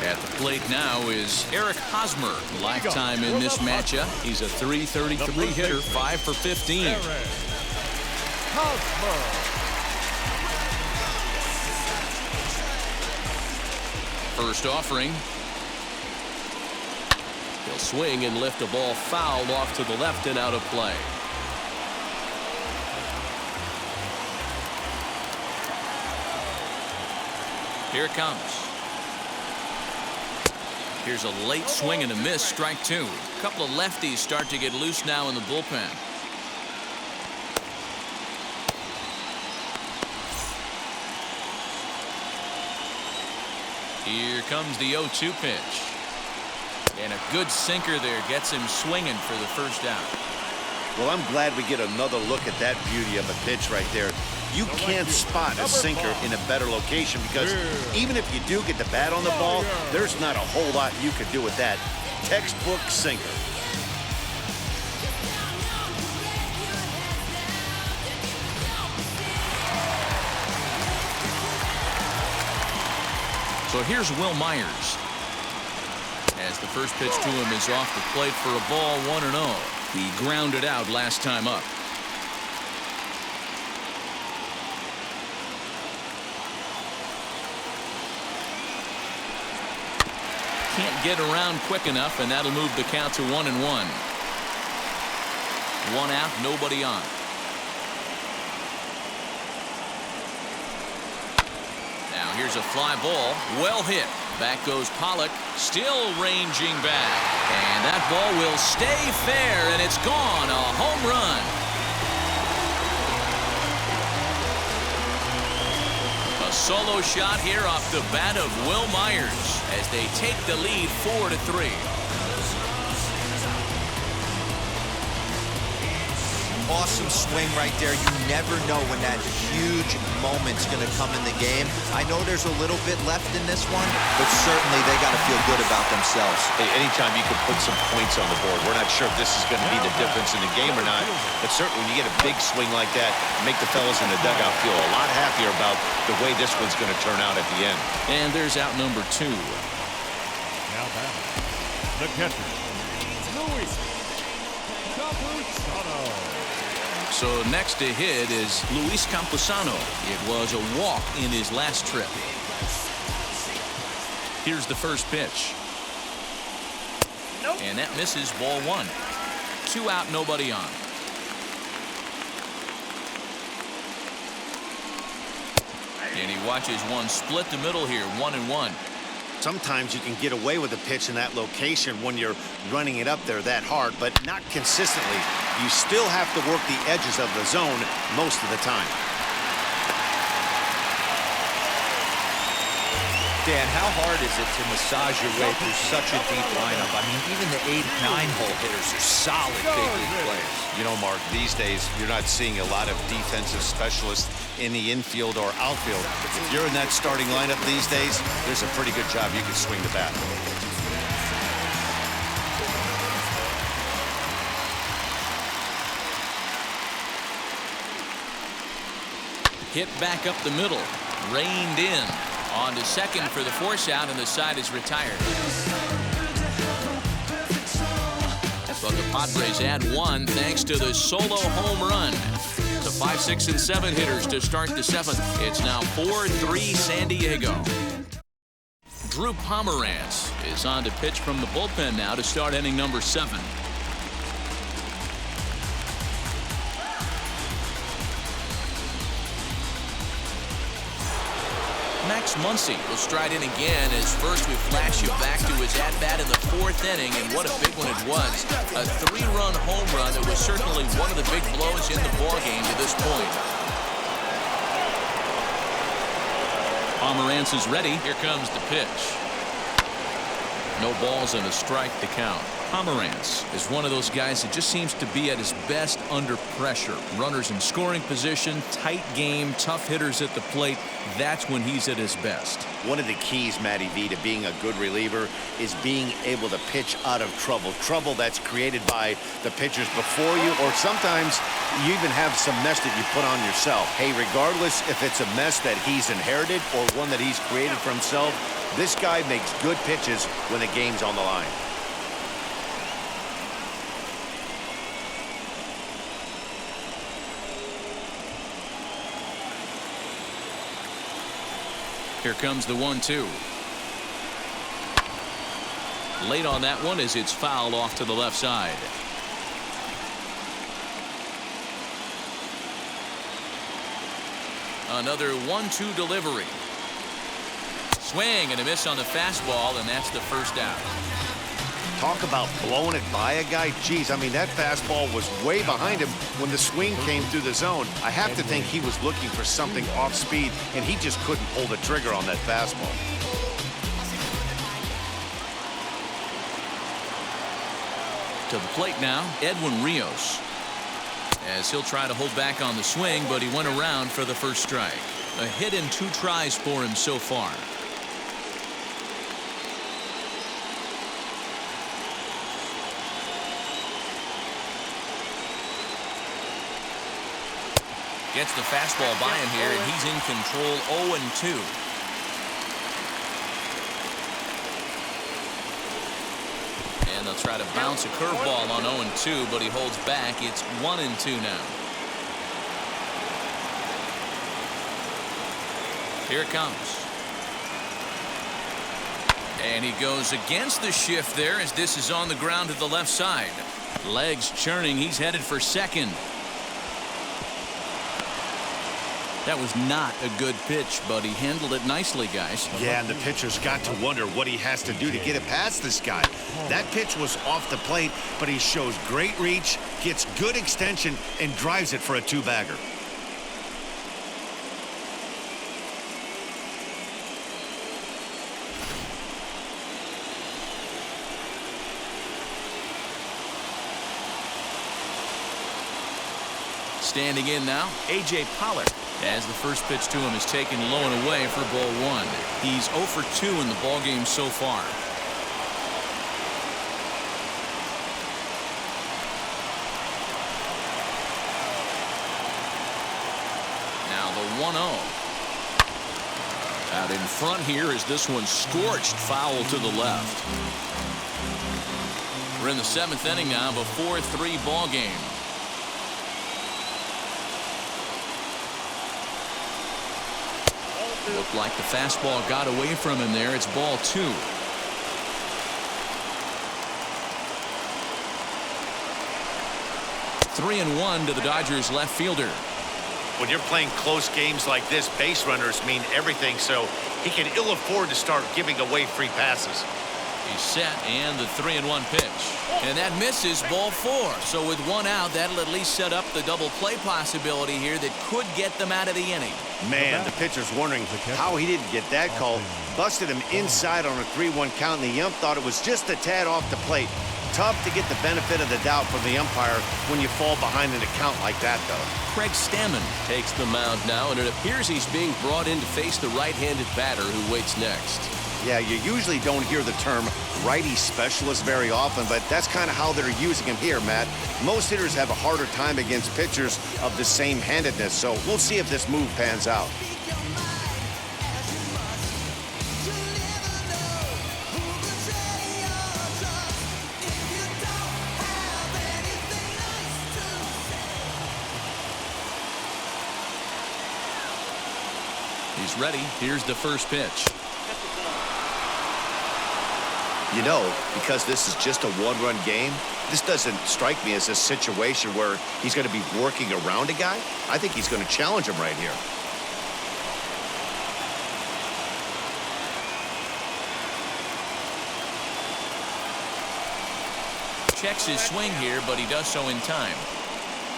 At the plate now is Eric Hosmer. Lifetime in this matchup. He's a .333 hitter, 5 for 15. First offering. He'll swing and lift a ball foul off to the left and out of play. Here it comes. Here's a late swing and a miss, strike 2. A couple of lefties start to get loose now in the bullpen. Here comes the 0-2 pitch. And a good sinker there gets him swinging for the first out. Well, I'm glad we get another look at that beauty of a pitch right there. You can't spot a sinker in a better location because even if you do get the bat on the ball, there's not a whole lot you could do with that. Textbook sinker. So here's Will Myers. As the first pitch to him is off the plate for a ball, 1-0. He grounded out last time up. Can't get around quick enough, and that'll move the count to 1-1. 1 out, nobody on. Now here's a fly ball, well hit. Back goes Pollock, still ranging back. And that ball will stay fair, and it's gone. A home run. A solo shot here off the bat of Will Myers as they take the lead 4-3. Awesome swing right there. You never know when that huge moment's going to come in the game. I know there's a little bit left in this one, but certainly they got to feel good about themselves. Hey, anytime you can put some points on the board, we're not sure if this is going to be the difference in the game or not, but certainly when you get a big swing like that, make the fellas in the dugout feel a lot happier about the way this one's going to turn out at the end. And there's out number 2. Now back, the catcher, Luis Campusano. So next to hit is Luis Campusano. It was a walk in his last trip. Here's the first pitch. And that misses, ball 1. 2 out, nobody on. And he watches one split the middle here, 1-1. Sometimes you can get away with a pitch in that location when you're running it up there that hard, but not consistently. You still have to work the edges of the zone most of the time. Dan, how hard is it to massage your way through such a deep lineup? I mean, even the 8-9 hole hitters are solid big league players. You know, Mark, these days you're not seeing a lot of defensive specialists in the infield or outfield. If you're in that starting lineup these days, there's a pretty good job you can swing the bat. Hit back up the middle, reined in. On to second for the force out, and the side is retired. But the Padres add 1 thanks to the solo home run. The 5, 6, and 7 hitters to start the 7th. It's now 4-3 San Diego. Drew Pomerantz is on to pitch from the bullpen now to start inning number 7. Max Muncy will stride in again as first we flash you back to his at-bat in the 4th inning, and what a big one it was. A 3-run home run that was certainly one of the big blows in the ballgame to this point. Pomerantz is ready. Here comes the pitch. No balls and a strike to count. Pomerantz is one of those guys that just seems to be at his best under pressure. Runners in scoring position, tight game, tough hitters at the plate. That's when he's at his best. One of the keys, Matty V, to being a good reliever is being able to pitch out of trouble. Trouble that's created by the pitchers before you, or sometimes you even have some mess that you put on yourself. Hey, regardless if it's a mess that he's inherited or one that he's created for himself, this guy makes good pitches when the game's on the line. Here comes the 1-2. Late on that one as it's fouled off to the left side. Another 1-2 delivery. Swing and a miss on the fastball, and that's the first out. Talk about blowing it by a guy. Geez, I mean, that fastball was way behind him when the swing came through the zone. I have to think he was looking for something off speed, and he just couldn't pull the trigger on that fastball. To the plate now, Edwin Rios. As he'll try to hold back on the swing, but he went around for the first strike. A hit in 2 tries for him so far. Gets the fastball by him here, and he's in control. 0-2. And they'll try to bounce a curveball on 0-2, but he holds back. It's 1-2 now. Here it comes. And he goes against the shift there as this is on the ground to the left side. Legs churning. He's headed for second. That was not a good pitch, but he handled it nicely, guys. Yeah, and the pitcher's got to wonder what he has to do to get it past this guy. That pitch was off the plate, but he shows great reach, gets good extension, and drives it for a 2-bagger. Standing in now, A.J. Pollard, as the first pitch to him is taken low and away for ball 1. He's 0 for 2 in the ballgame so far. Now the 1-0. Out in front here as this one scorched foul to the left. We're in the 7th inning now of a 4-3 ball game. Looked like the fastball got away from him there. It's ball 2. Three and 1 to the Dodgers left fielder. When you're playing close games like this, base runners mean everything, so he can ill afford to start giving away free passes. He's set, and the 3-1 pitch. And that misses, ball 4. So with 1 out, that'll at least set up the double play possibility here that could get them out of the inning. Man, the pitcher's wondering how he didn't get that call. Busted him inside on a 3-1 count, and the ump thought it was just a tad off the plate. Tough to get the benefit of the doubt from the umpire when you fall behind in a count like that, though. Craig Stammen takes the mound now, and it appears he's being brought in to face the right-handed batter who waits next. Yeah, you usually don't hear the term righty specialist very often, but that's kind of how they're using him here, Matt. Most hitters have a harder time against pitchers of the same handedness, so we'll see if this move pans out. He's ready. Here's the first pitch. You know, because this is just a one-run game, this doesn't strike me as a situation where he's going to be working around a guy. I think he's going to challenge him right here. Checks his swing here, but he does so in time.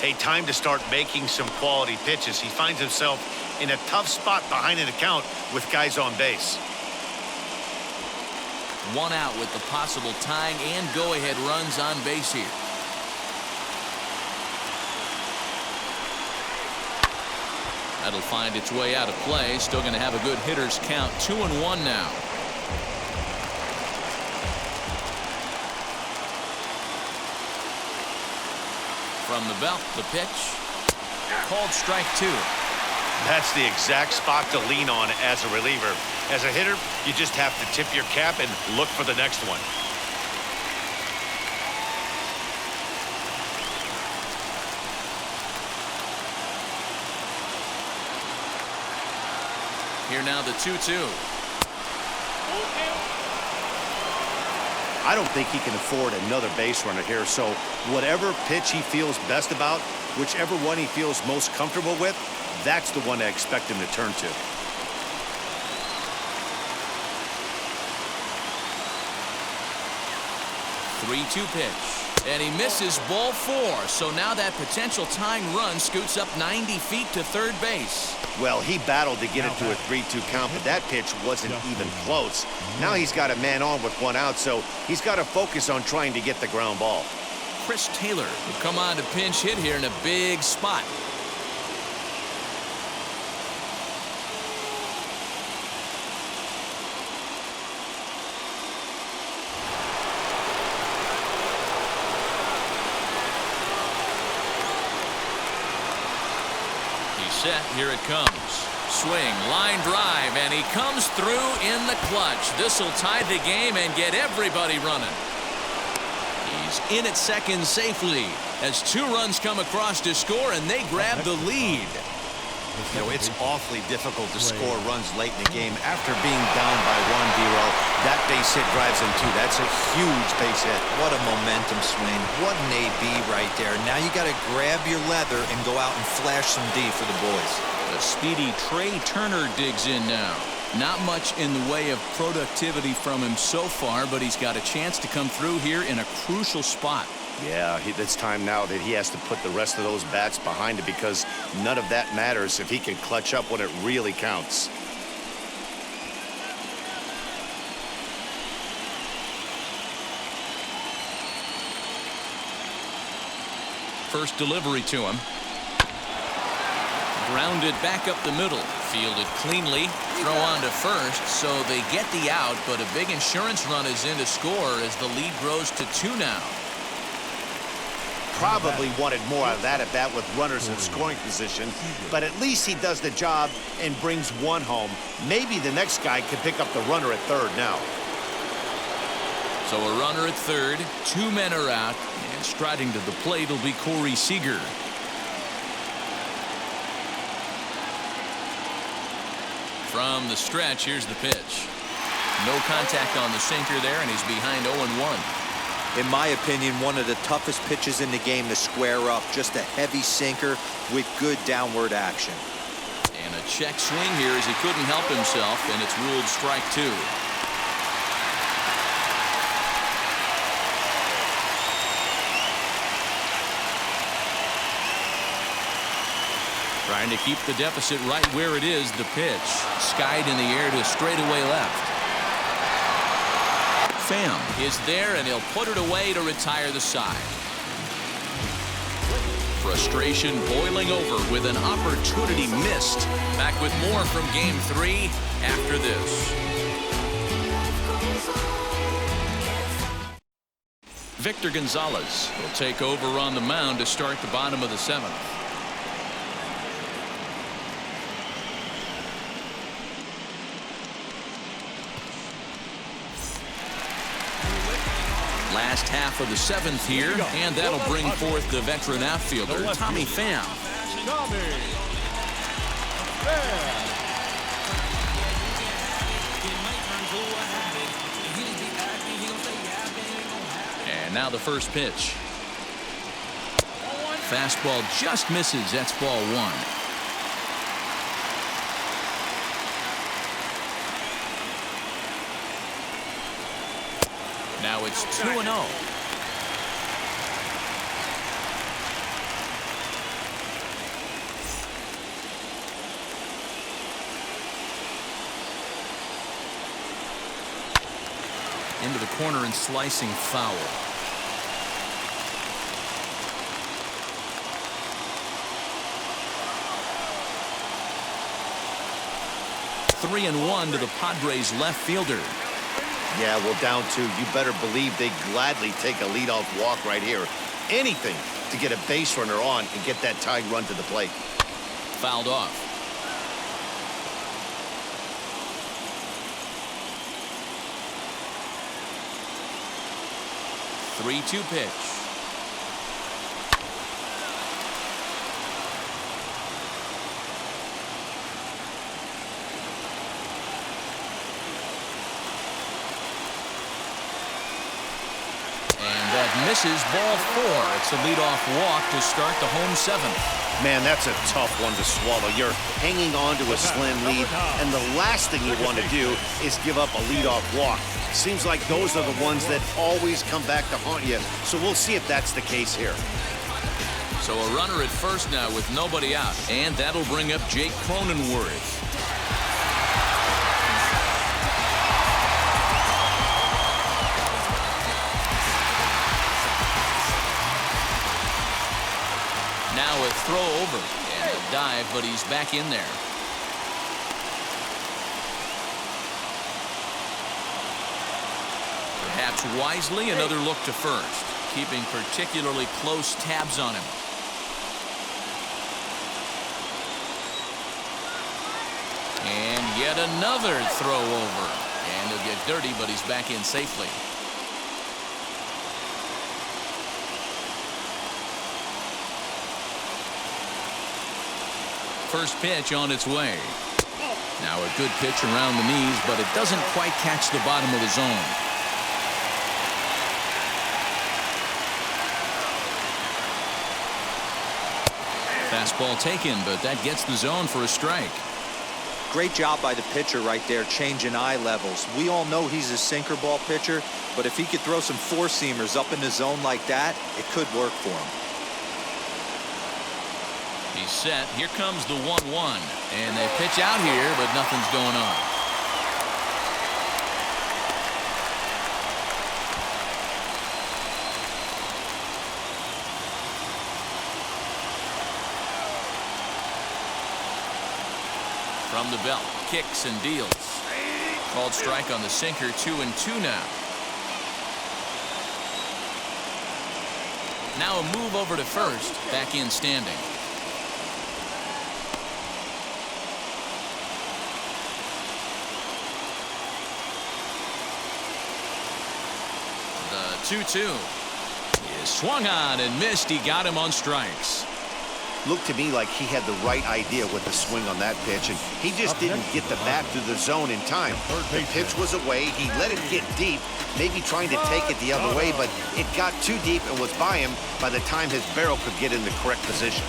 Hey, time to start making some quality pitches. He finds himself in a tough spot behind an account with guys on base. One out with the possible tying and go-ahead runs on base here. That'll find its way out of play. Still going to have a good hitter's count. 2-1 now. From the belt, the pitch. Called strike 2. That's the exact spot to lean on as a reliever. As a hitter, you just have to tip your cap and look for the next one. Here now the 2-2. I don't think he can afford another base runner here, so whatever pitch he feels best about, whichever one he feels most comfortable with, that's the one I expect him to turn to. Three-two pitch. And he misses ball 4. So now that potential tying run scoots up 90 feet to third base. Well, he battled to get into a 3-2 count, but that pitch wasn't even close. Now he's got a man on with 1 out, so he's got to focus on trying to get the ground ball. Chris Taylor will come on to pinch hit here in a big spot. Set. Here it comes. Swing, line drive, and he comes through in the clutch. This will tie the game and get everybody running. He's in at second safely as 2 runs come across to score, and they grab the lead. You know, it's awfully difficult to score runs late in the game after being down by 1, D-Roll. That base hit drives in 2. That's a huge base hit. What a momentum swing. What an AB right there. Now you got to grab your leather and go out and flash some D for the boys. The speedy Trey Turner digs in now. Not much in the way of productivity from him so far, but he's got a chance to come through here in a crucial spot. Yeah, it's time now that he has to put the rest of those bats behind it, because none of that matters if he can clutch up when it really counts. First delivery to him. Grounded back up the middle. Fielded cleanly. Throw on to first, so they get the out, but a big insurance run is in to score as the lead grows to 2 now. Probably wanted more out of that at bat with runners in scoring position, but at least he does the job and brings 1 home. Maybe the next guy can pick up the runner at third now. So a runner at third, 2 men are out, and striding to the plate will be Corey Seager. From the stretch, here's the pitch. No contact on the sinker there, and he's behind 0-1. In my opinion, one of the toughest pitches in the game to square up. Just a heavy sinker with good downward action. And a check swing here as he couldn't help himself, and it's ruled strike 2. Trying to keep the deficit right where it is. The pitch skied in the air to straightaway left. Pham is there, and he'll put it away to retire the side. Frustration boiling over with an opportunity missed. Back with more from Game 3 after this. Victor Gonzalez will take over on the mound to start the bottom of the 7th. Last half of the 7th here, and that'll bring forth the veteran outfielder, Tommy Pham. And now the first pitch. Fastball just misses. That's ball 1. Now it's 2-0. Into the corner and slicing foul. 3-1 to the Padres left fielder. Yeah, well, down 2. You better believe they gladly take a leadoff walk right here. Anything to get a base runner on and get that tying run to the plate. Fouled off. Three-two pitch. Misses, ball 4. It's a leadoff walk to start the home 7th. Man, that's a tough one to swallow. You're hanging on to a slim lead, and the last thing you want to do is give up a leadoff walk. Seems like those are the ones that always come back to haunt you, so we'll see if that's the case here. So a runner at first now with nobody out, and that'll bring up Jake Cronenworth. Now a throw over and a dive, but he's back in there. Perhaps wisely, another look to first, keeping particularly close tabs on him. And yet another throw over, and he'll get dirty, but he's back in safely. First pitch on its way. Now a good pitch around the knees, but it doesn't quite catch the bottom of the zone. Fastball taken, but that gets the zone for a strike. Great job by the pitcher right there, changing eye levels. We all know he's a sinker ball pitcher, but if he could throw some four-seamers up in the zone like that, it could work for him. He's set. Here comes the 1-1. And they pitch out here, but nothing's going on. From the belt, kicks and deals. Called strike on the sinker, 2-2 now. Now a move over to first, back in standing. The 2-2 is swung on and missed. He got him on strikes. Looked to me like he had the right idea with the swing on that pitch, and he just didn't get the bat through the zone in time. The pitch was away. He let it get deep, maybe trying to take it the other way, but it got too deep and was by him by the time his barrel could get in the correct position.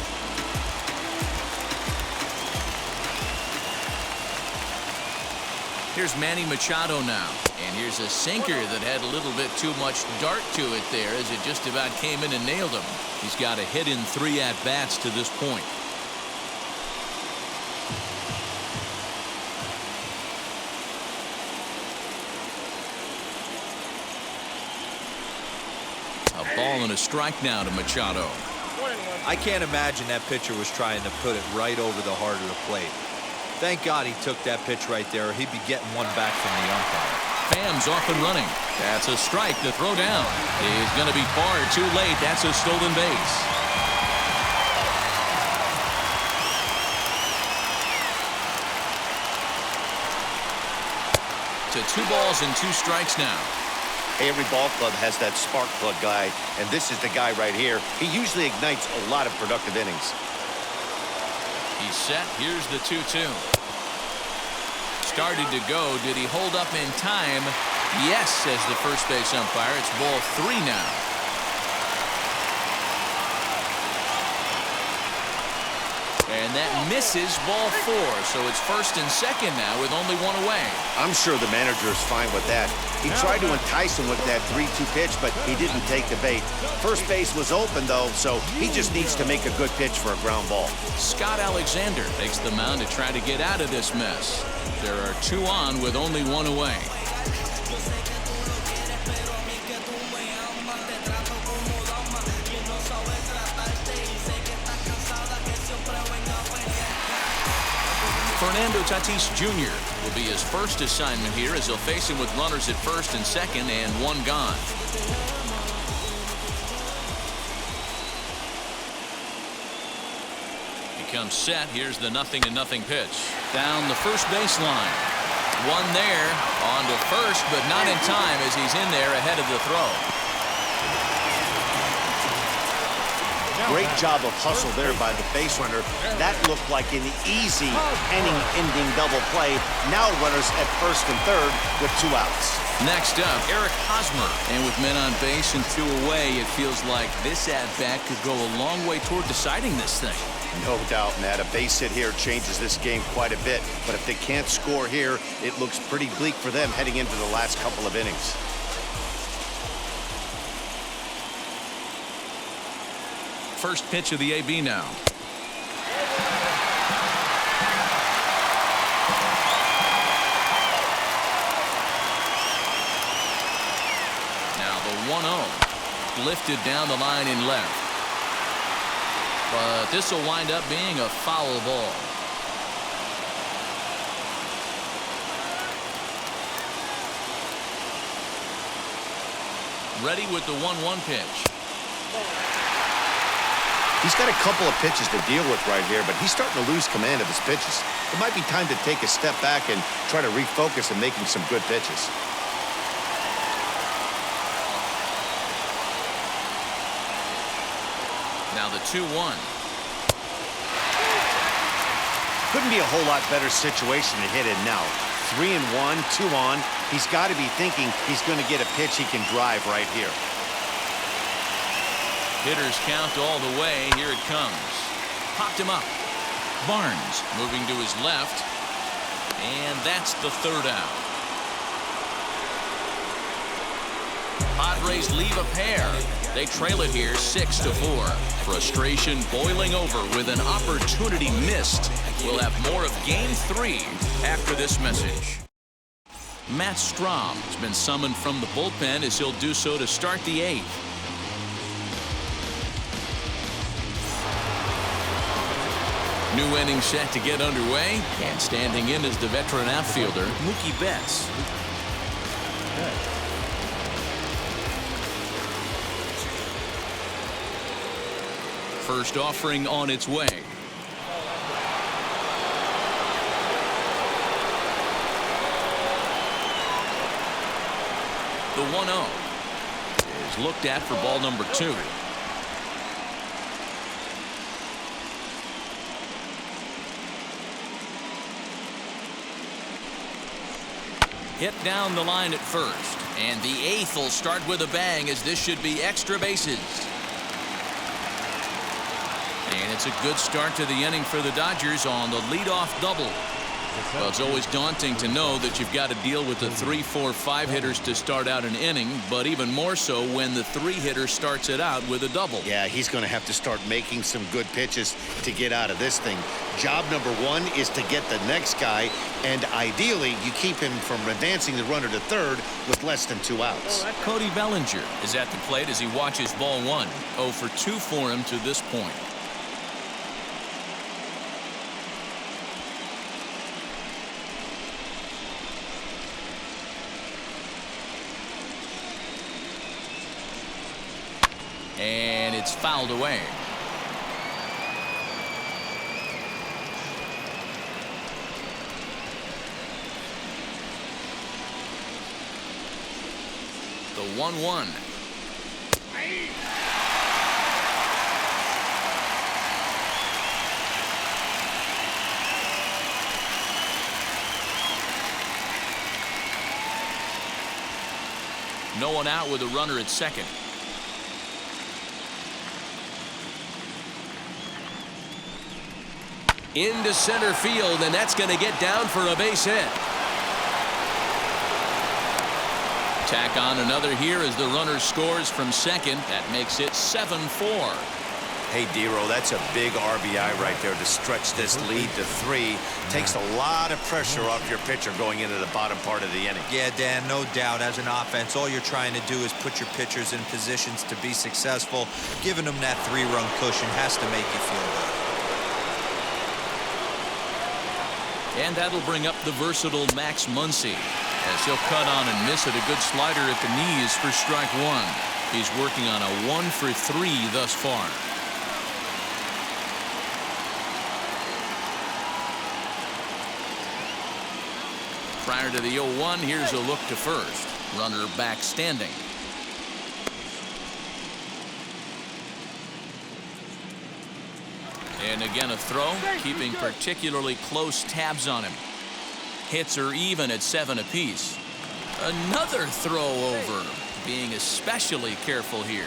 Here's Manny Machado now, and here's a sinker that had a little bit too much dart to it there as it just about came in and nailed him. He's got a hit in 3 at-bats to this point. A ball and a strike now to Machado. I can't imagine that pitcher was trying to put it right over the heart of the plate. Thank God he took that pitch right there, or he'd be getting one back from the umpire. Pham's off and running. That's a strike to throw down. He's going to be far too late. That's a stolen base. To 2 balls and 2 strikes now. Every ball club has that spark plug guy, and this is the guy right here. He usually ignites a lot of productive innings. He's set. Here's the 2-2. Started to go. Did he hold up in time? Yes, says the first base umpire. It's ball 3 now. And that misses ball 4. So it's first and second now with only 1 away. I'm sure the manager is fine with that. He tried to entice him with that 3-2 pitch, but he didn't take the bait. First base was open, though, so he just needs to make a good pitch for a ground ball. Scott Alexander takes the mound to try to get out of this mess. There are 2 on with only 1 away. Fernando Tatis Jr. will be his first assignment here as they'll face him with runners at first and second and one gone. He comes set. Here's the 0-0 pitch. Down the first baseline. One there on to first, but not in time as he's in there ahead of the throw. Great job of hustle there by the base runner. That looked like an easy inning-ending double play. Now runners at first and third with 2 outs. Next up, Eric Hosmer. And with men on base and 2 away, it feels like this at-bat could go a long way toward deciding this thing. No doubt, Matt. A base hit here changes this game quite a bit. But if they can't score here, it looks pretty bleak for them heading into the last couple of innings. First pitch of the AB now. Now the 1-0 lifted down the line in left. But this will wind up being a foul ball. Ready with the 1-1 pitch. He's got a couple of pitches to deal with right here, but he's starting to lose command of his pitches. It might be time to take a step back and try to refocus and making some good pitches. Now the 2-1. Couldn't be a whole lot better situation to hit in now. 3-1, 2 on. He's got to be thinking he's going to get a pitch he can drive right here. Hitters count all the way. Here it comes. Popped him up. Barnes moving to his left. And that's the 3rd out. Padres leave a pair. They trail it here 6-4. Frustration boiling over with an opportunity missed. We'll have more of Game 3 after this message. Matt Strahm has been summoned from the bullpen as he'll do so to start the 8th. New inning set to get underway, and standing in is the veteran outfielder, Mookie Betts. First offering on its way. The 1-0 is looked at for ball number 2. Hit down the line at first, and the 8th will start with a bang as this should be extra bases. And it's a good start to the inning for the Dodgers on the leadoff double. Well, it's always daunting to know that you've got to deal with the 3, 4, 5 hitters to start out an inning, but even more so when the 3 hitter starts it out with a double. Yeah, he's going to have to start making some good pitches to get out of this thing. Job number 1 is to get the next guy, and ideally you keep him from advancing the runner to third with less than 2 outs. Cody Bellinger is at the plate as he watches ball 1. 0 for 2 for him to this point. And it's fouled away. The 1-1. No one out with a runner at second. Into center field, and that's going to get down for a base hit. Tack on another here as the runner scores from second. That makes it 7-4. Hey, Dero, that's a big RBI right there to stretch this lead to 3. Takes a lot of pressure off your pitcher going into the bottom part of the inning. Yeah, Dan, no doubt. As an offense, all you're trying to do is put your pitchers in positions to be successful. Giving them that 3-run cushion has to make you feel good. And that'll bring up the versatile Max Muncy, as he'll cut on and miss at a good slider at the knees for strike one. He's working on a 1 for 3 thus far. Prior to the 0-1, here's a look to first. Runner back standing. And again a throw, keeping particularly close tabs on him. Hits are even at 7 apiece. Another throw over, being especially careful here.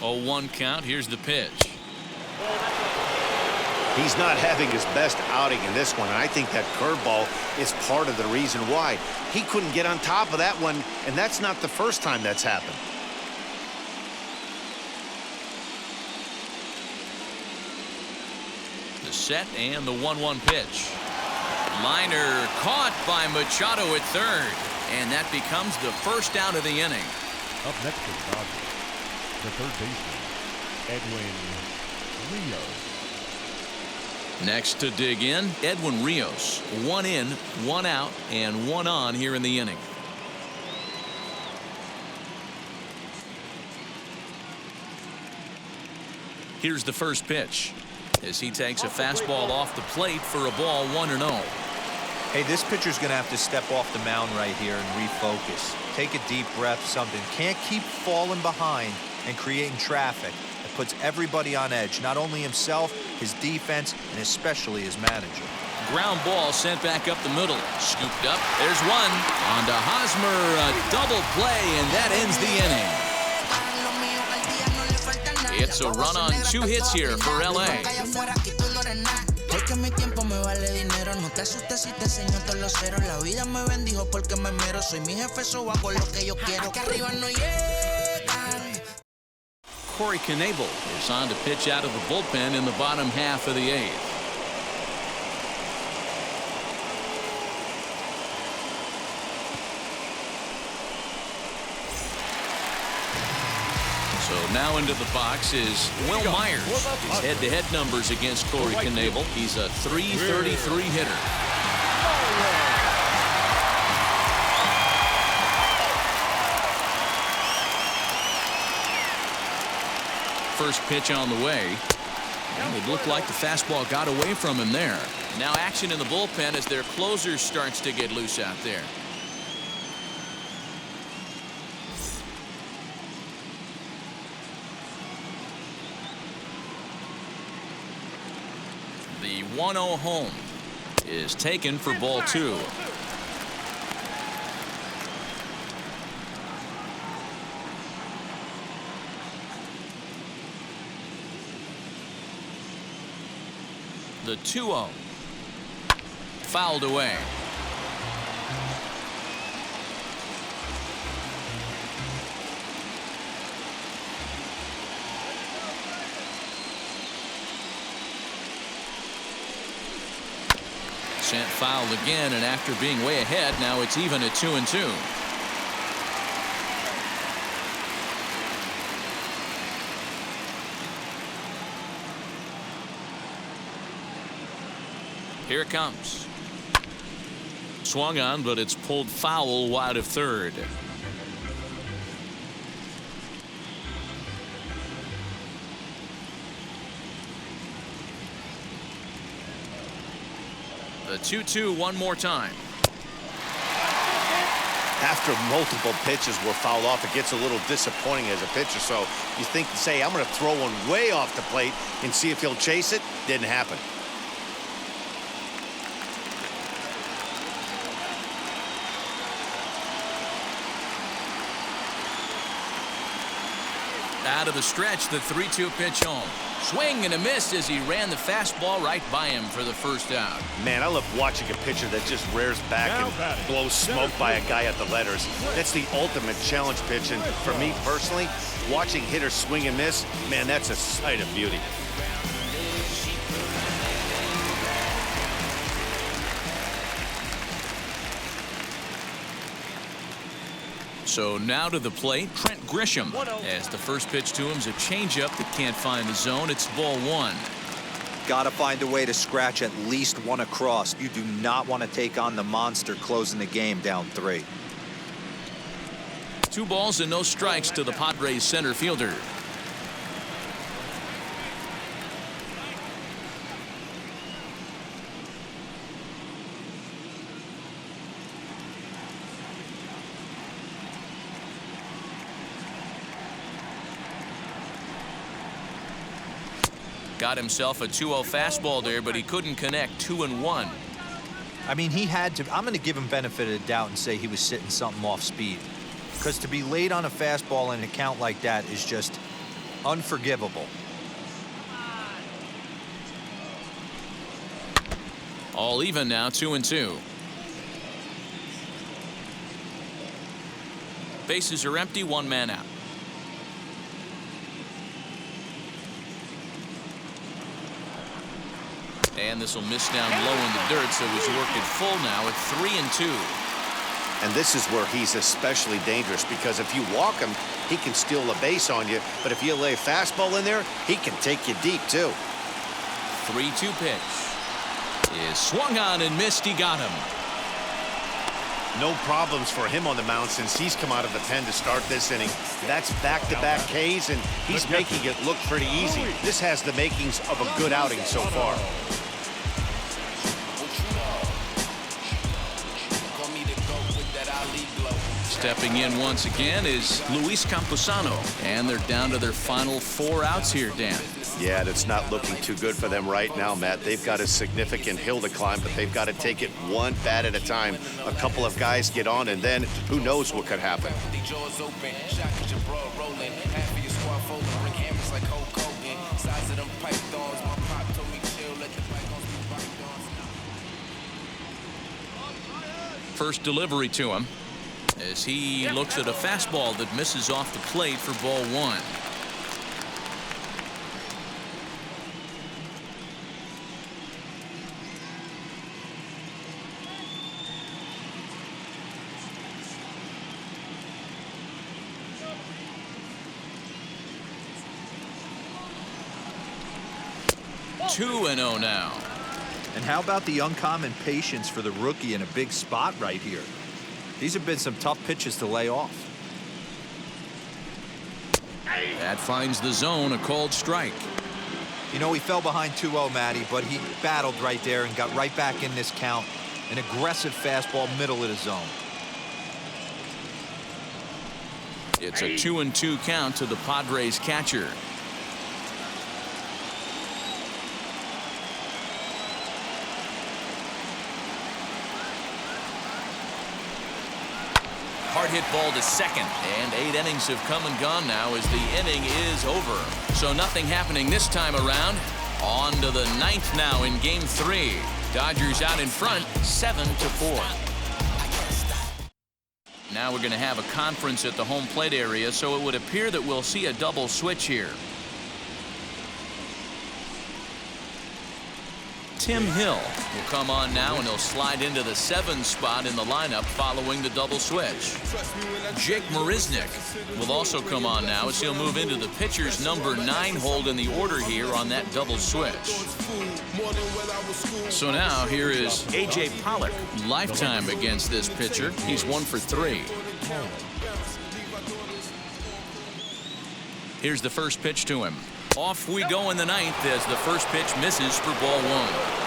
Oh, 1 count. Here's the pitch. He's not having his best outing in this one, and I think that curveball is part of the reason why. He couldn't get on top of that one, and that's not the first time that's happened. The set and the 1-1 pitch. Liner caught by Machado at third, and that becomes the first out of the inning. Up next for the Dodgers, the third baseman, Edwin Rios. Next to dig in, Edwin Rios. 1 in, 1 out, and 1 on here in the inning. Here's the first pitch, as he takes a fastball off the plate for a ball 1-0. Hey, this pitcher's going to have to step off the mound right here and refocus. Take a deep breath, something. Can't keep falling behind and creating traffic. It puts everybody on edge, not only himself, his defense, and especially his manager. Ground ball sent back up the middle. Scooped up. There's one. On to Hosmer. A double play, and that ends the inning. It's a run on 2 hits here for L.A. Corey Knebel is on to pitch out of the bullpen in the bottom half of the 8th. So now into the box is Will Myers. His head-to-head numbers against Corey Knebel. He's a .333 hitter. First pitch on the way. And it looked like the fastball got away from him there. Now action in the bullpen as their closer starts to get loose out there. The 1-0 home is taken for ball 2. The 2-0 fouled away. Sent foul again, and after being way ahead, now it's even at 2-2. Here it comes. Swung on, but it's pulled foul wide of third. The 2-2 one more time. After multiple pitches were fouled off, it gets a little disappointing as a pitcher. So you think, say, I'm going to throw one way off the plate and see if he'll chase it. Didn't happen. Out of the stretch, the 3-2 pitch home. Swing and a miss as he ran the fastball right by him for the first out. Man, I love watching a pitcher that just rears back and blows smoke by a guy at the letters. That's the ultimate challenge pitch, and for me personally, watching hitters swing and miss, man, that's a sight of beauty. So now to the plate, Trent Grisham. As the first pitch to him is a changeup that can't find the zone. It's ball one. Got to find a way to scratch at least one across. You do not want to take on the monster closing the game down 3. 2 balls and no strikes to the Padres center fielder. Got himself a 2-0 fastball there, but he couldn't connect. 2-1. I mean, he had to. I'm going to give him benefit of the doubt and say he was sitting something off speed. Because to be late on a fastball in a count like that is just unforgivable. All even now, 2-2. Bases are empty, 1 man out. And this will miss down low in the dirt, so he's worked it full now at 3-2. And this is where he's especially dangerous, because if you walk him, he can steal a base on you. But if you lay a fastball in there, he can take you deep, too. 3-2 pitch is swung on and missed. He got him. No problems for him on the mound since he's come out of the pen to start this inning. That's back-to-back Ks, and he's making it look pretty easy. This has the makings of a good outing so far. Stepping in once again is Luis Camposano, and they're down to their final 4 outs here, Dan. Yeah, that's not looking too good for them right now, Matt. They've got a significant hill to climb, but they've got to take it one bat at a time. A couple of guys get on, and then who knows what could happen. First delivery to him as he looks at a fastball that misses off the plate for ball 1. Two and 0 now. And how about the uncommon patience for the rookie in a big spot right here? These have been some tough pitches to lay off. That finds the zone, a called strike. You know, he fell behind 2-0, Matty, but he battled right there and got right back in this count. An aggressive fastball, middle of the zone. It's a 2-2 count to the Padres catcher. Hard hit ball to second, and 8 innings have come and gone now as the inning is over. So nothing happening this time around. On to the 9th now in game 3. Dodgers out in front, 7-4. Now we're going to have a conference at the home plate area, so it would appear that we'll see a double switch here. Tim Hill will come on now, and he'll slide into the 7th spot in the lineup following the double switch. Jake Marisnick will also come on now as he'll move into the pitcher's number 9 hold in the order here on that double switch. So now here is A.J. Pollock. Lifetime against this pitcher. He's 1 for 3. Here's the first pitch to him. Off we go in the 9th as the first pitch misses for ball 1.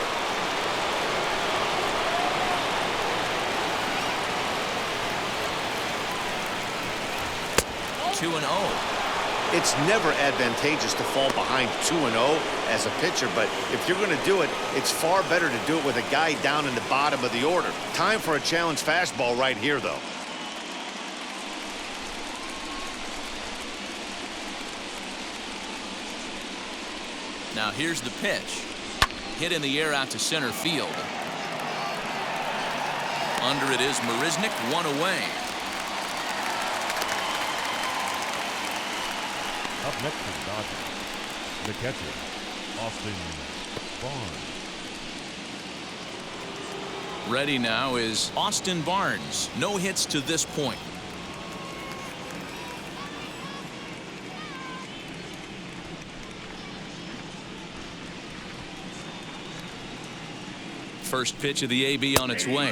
Two and 0. It's never advantageous to fall behind 2-0 as a pitcher, but if you're going to do it, it's far better to do it with a guy down in the bottom of the order. Time for a challenge fastball right here, though. Now here's the pitch. Hit in the air out to center field. Under it is Marisnick, 1 away. Up next for the Dodgers, the catcher, Austin Barnes. Ready now is Austin Barnes. No hits to this point. first pitch of the AB on its way.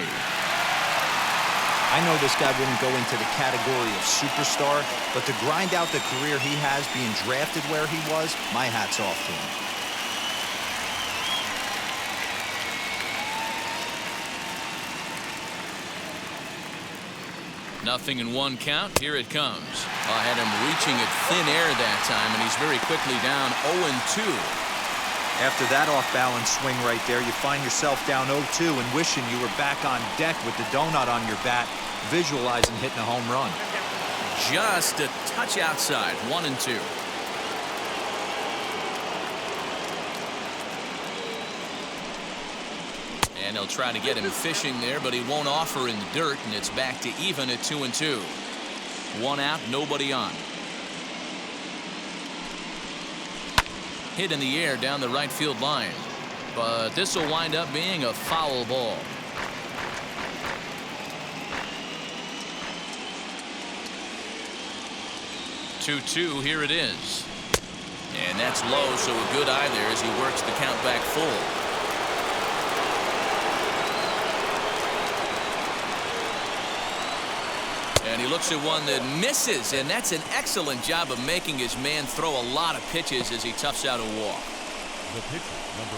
I know this guy wouldn't go into the category of superstar, but to grind out the career he has being drafted where he was, my hat's off to him. Nothing in one count. Here it comes. I had him reaching at thin air that time, and he's very quickly down 0-2. After that off-balance swing right there, you find yourself down 0-2 and wishing you were back on deck with the donut on your bat, visualizing hitting a home run. Just a touch outside, 1-2. And he'll try to get him fishing there, but he won't offer in the dirt, and it's back to even at 2-2. One out, nobody on. Hit in the air down the right field line, but this will wind up being a foul ball. Two, here it is. And that's low, so a good eye there as he works the count back full. And he looks at one that misses, and that's an excellent job of making his man throw a lot of pitches as he toughs out a walk. The pitcher, number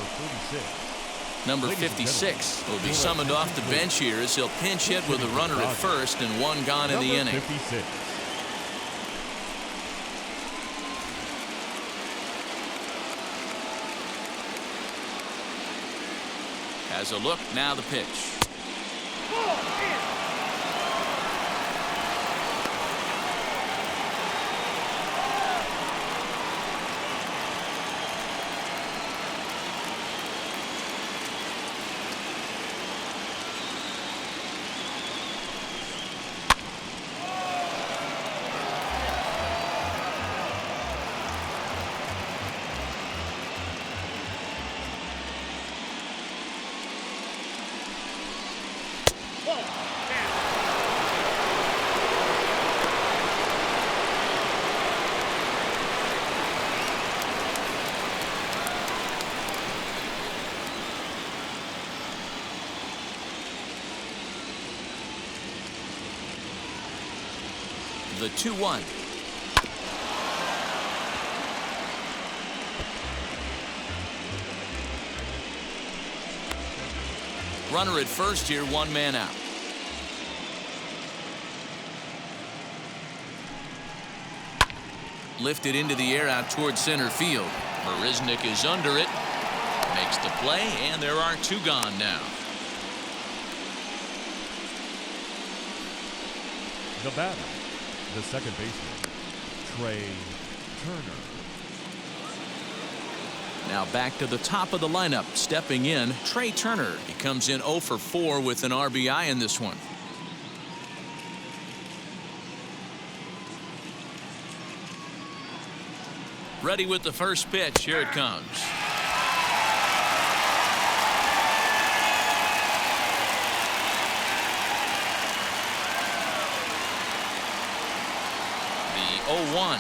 46. Number 56 will be summoned off the bench here as he'll pinch hit with a runner at first and one gone in the inning. 56. Has a look, now the pitch. The 2-1. Runner at first here, one man out. Lifted into the air out towards center field. Marisnik is under it. Makes the play, and there are two gone now. The batter, the second baseman, Trey Turner. Now back to the top of the lineup. Stepping in, Trey Turner. He comes in 0 for 4 with an RBI in this one. Ready with the first pitch. Here it comes. The 0-1.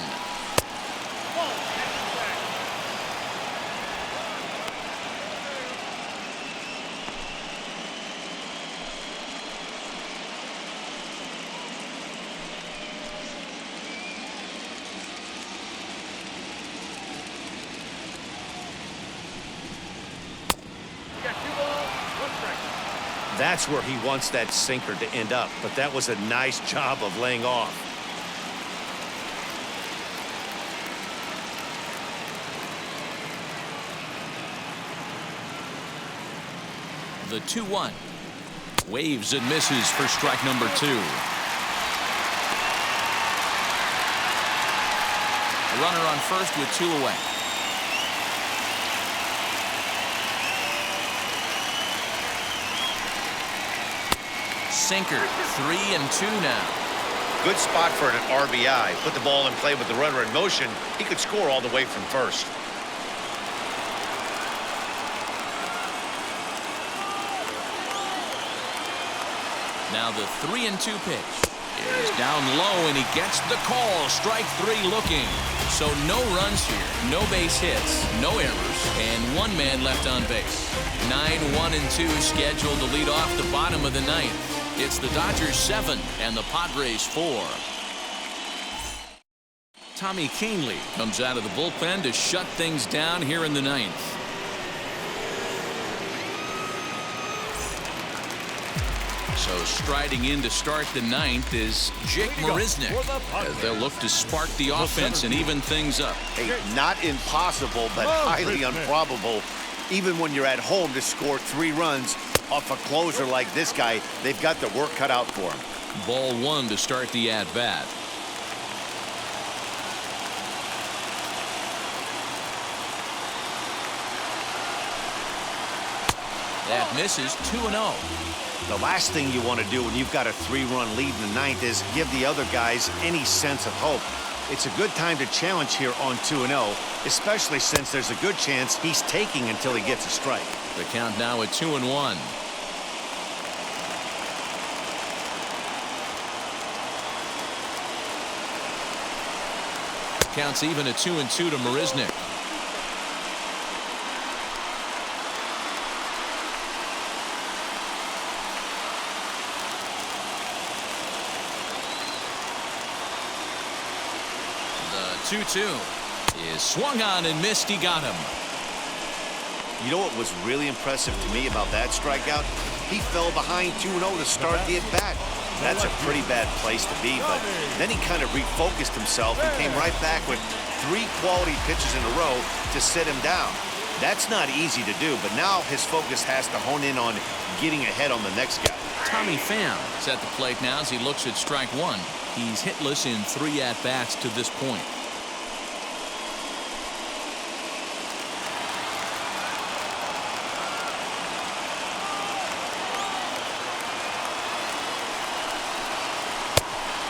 That's where he wants that sinker to end up, but that was a nice job of laying off. The 2-1. Waves and misses for strike number 2. A runner on first with 2 away. Sinker, 3-2 now. Good spot for an RBI. Put the ball in play with the runner in motion. He could score all the way from first. Now the 3-2 pitch. is down low, and he gets the call. Strike 3 looking. So no runs here, no base hits, no errors, and 1 man left on base. 9-1-2 scheduled to lead off the bottom of the ninth. It's the Dodgers 7 and the Padres 4. Tommy Kahnle comes out of the bullpen to shut things down here in the ninth. So striding in to start the ninth is Jake Marisnick, as they'll look to spark the offense and even things up. Hey, not impossible, but highly improbable. Even when you're at home, to score 3 runs off a closer like this guy, they've got the work cut out for him. Ball 1 to start the at-bat. That misses. 2-0. The last thing you want to do when you've got a 3-run lead in the ninth is give the other guys any sense of hope. It's a good time to challenge here on 2-0, especially since there's a good chance he's taking until he gets a strike. The count now at 2-1. Counts even at 2-2 to Marisnick. The 2-2 is swung on and missed. He got him. You know what was really impressive to me about that strikeout? He fell behind 2-0 to start the at-bat. That's a pretty bad place to be, but then he kind of refocused himself and came right back with 3 quality pitches in a row to sit him down. That's not easy to do, but now his focus has to hone in on getting ahead on the next guy. Tommy Pham is at the plate now as he looks at strike 1. He's hitless in 3 at-bats to this point.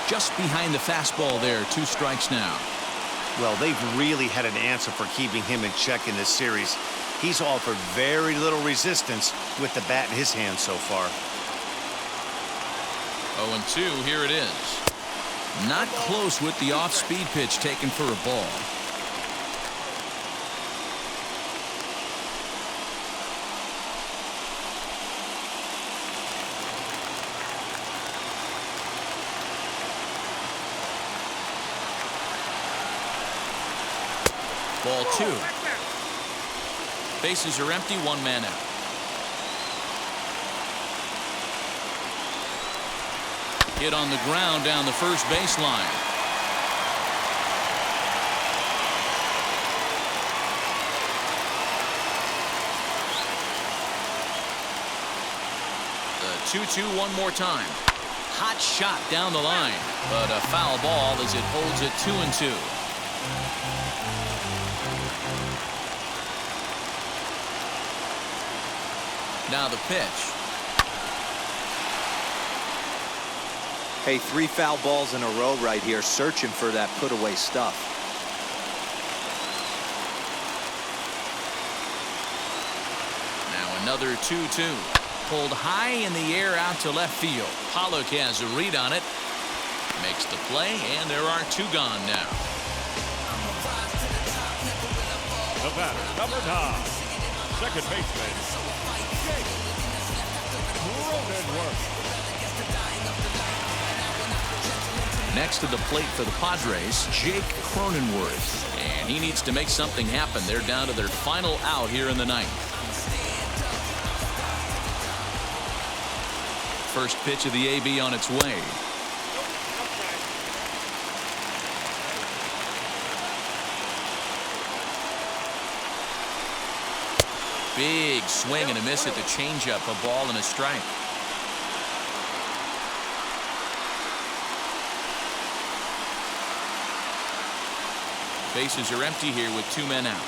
Just behind the fastball there. 2 strikes now. Well, they've really had an answer for keeping him in check in this series. He's offered very little resistance with the bat in his hand so far. 0-2, here it is. Not close with the off-speed pitch taken for a ball. Ball 2. Bases are empty, 1 man out. Hit on the ground down the first baseline. The 2-2 one more time. Hot shot down the line, but a foul ball as it holds it 2-2. Now the pitch. Hey, 3 foul balls in a row right here, searching for that put-away stuff. Now another 2-2. Pulled high in the air out to left field. Pollock has a read on it. Makes the play, and there are 2 gone now. The batter, number 9, second baseman, Next to the plate for the Padres, Jake Cronenworth. And he needs to make something happen. They're down to their final out here in the ninth. First pitch of the AB on its way. Big swing and a miss at the changeup. A ball and a strike. Bases are empty here with 2 men out.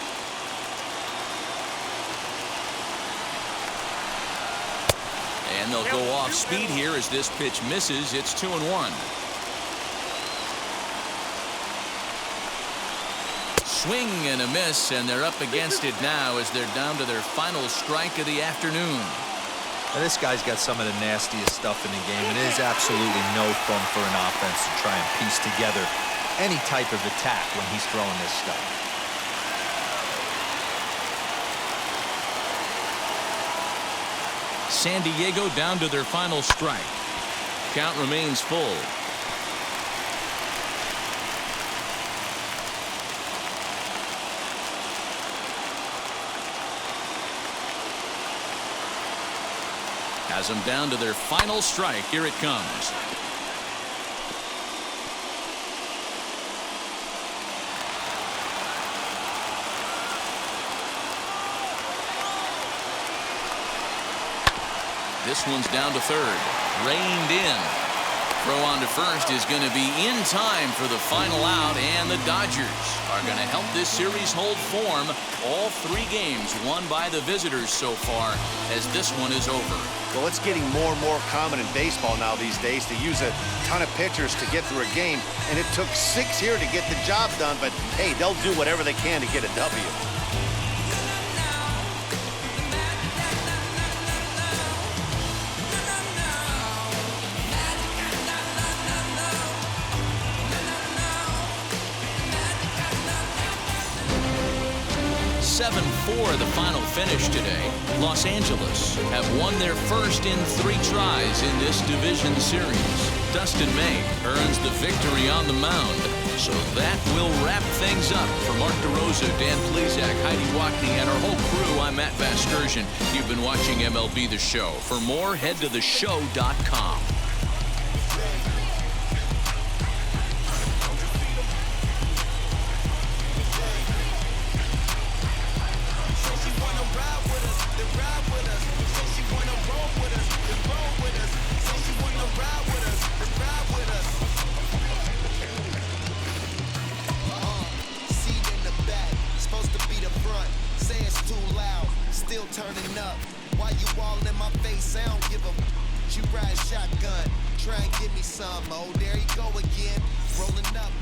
And they'll go off speed here as this pitch misses. It's 2-1. Swing and a miss, and they're up against it now as they're down to their final strike of the afternoon. Now, this guy's got some of the nastiest stuff in the game, and it is absolutely no fun for an offense to try and piece together any type of attack when he's throwing this stuff. San Diego down to their final strike. Count remains full. Has them down to their final strike. Here it comes. This one's down to third. Reined in. Throw on to first is going to be in time for the final out, and the Dodgers are going to help this series hold form. All 3 games won by the visitors so far, as this one is over. Well, it's getting more and more common in baseball now these days to use a ton of pitchers to get through a game, and it took 6 here to get the job done, but hey, they'll do whatever they can to get a W. The final finish today. Los Angeles have won their first in 3 tries in this division series. Dustin May earns the victory on the mound. So that will wrap things up. For Mark DeRosa, Dan Plesac, Heidi Wackney, and our whole crew, I'm Matt Vasgersian. You've been watching MLB The Show. For more, head to theshow.com. Turning up, why you all in my face? I don't give a you ride shotgun, try and give me some. Oh, there you go again, rolling up.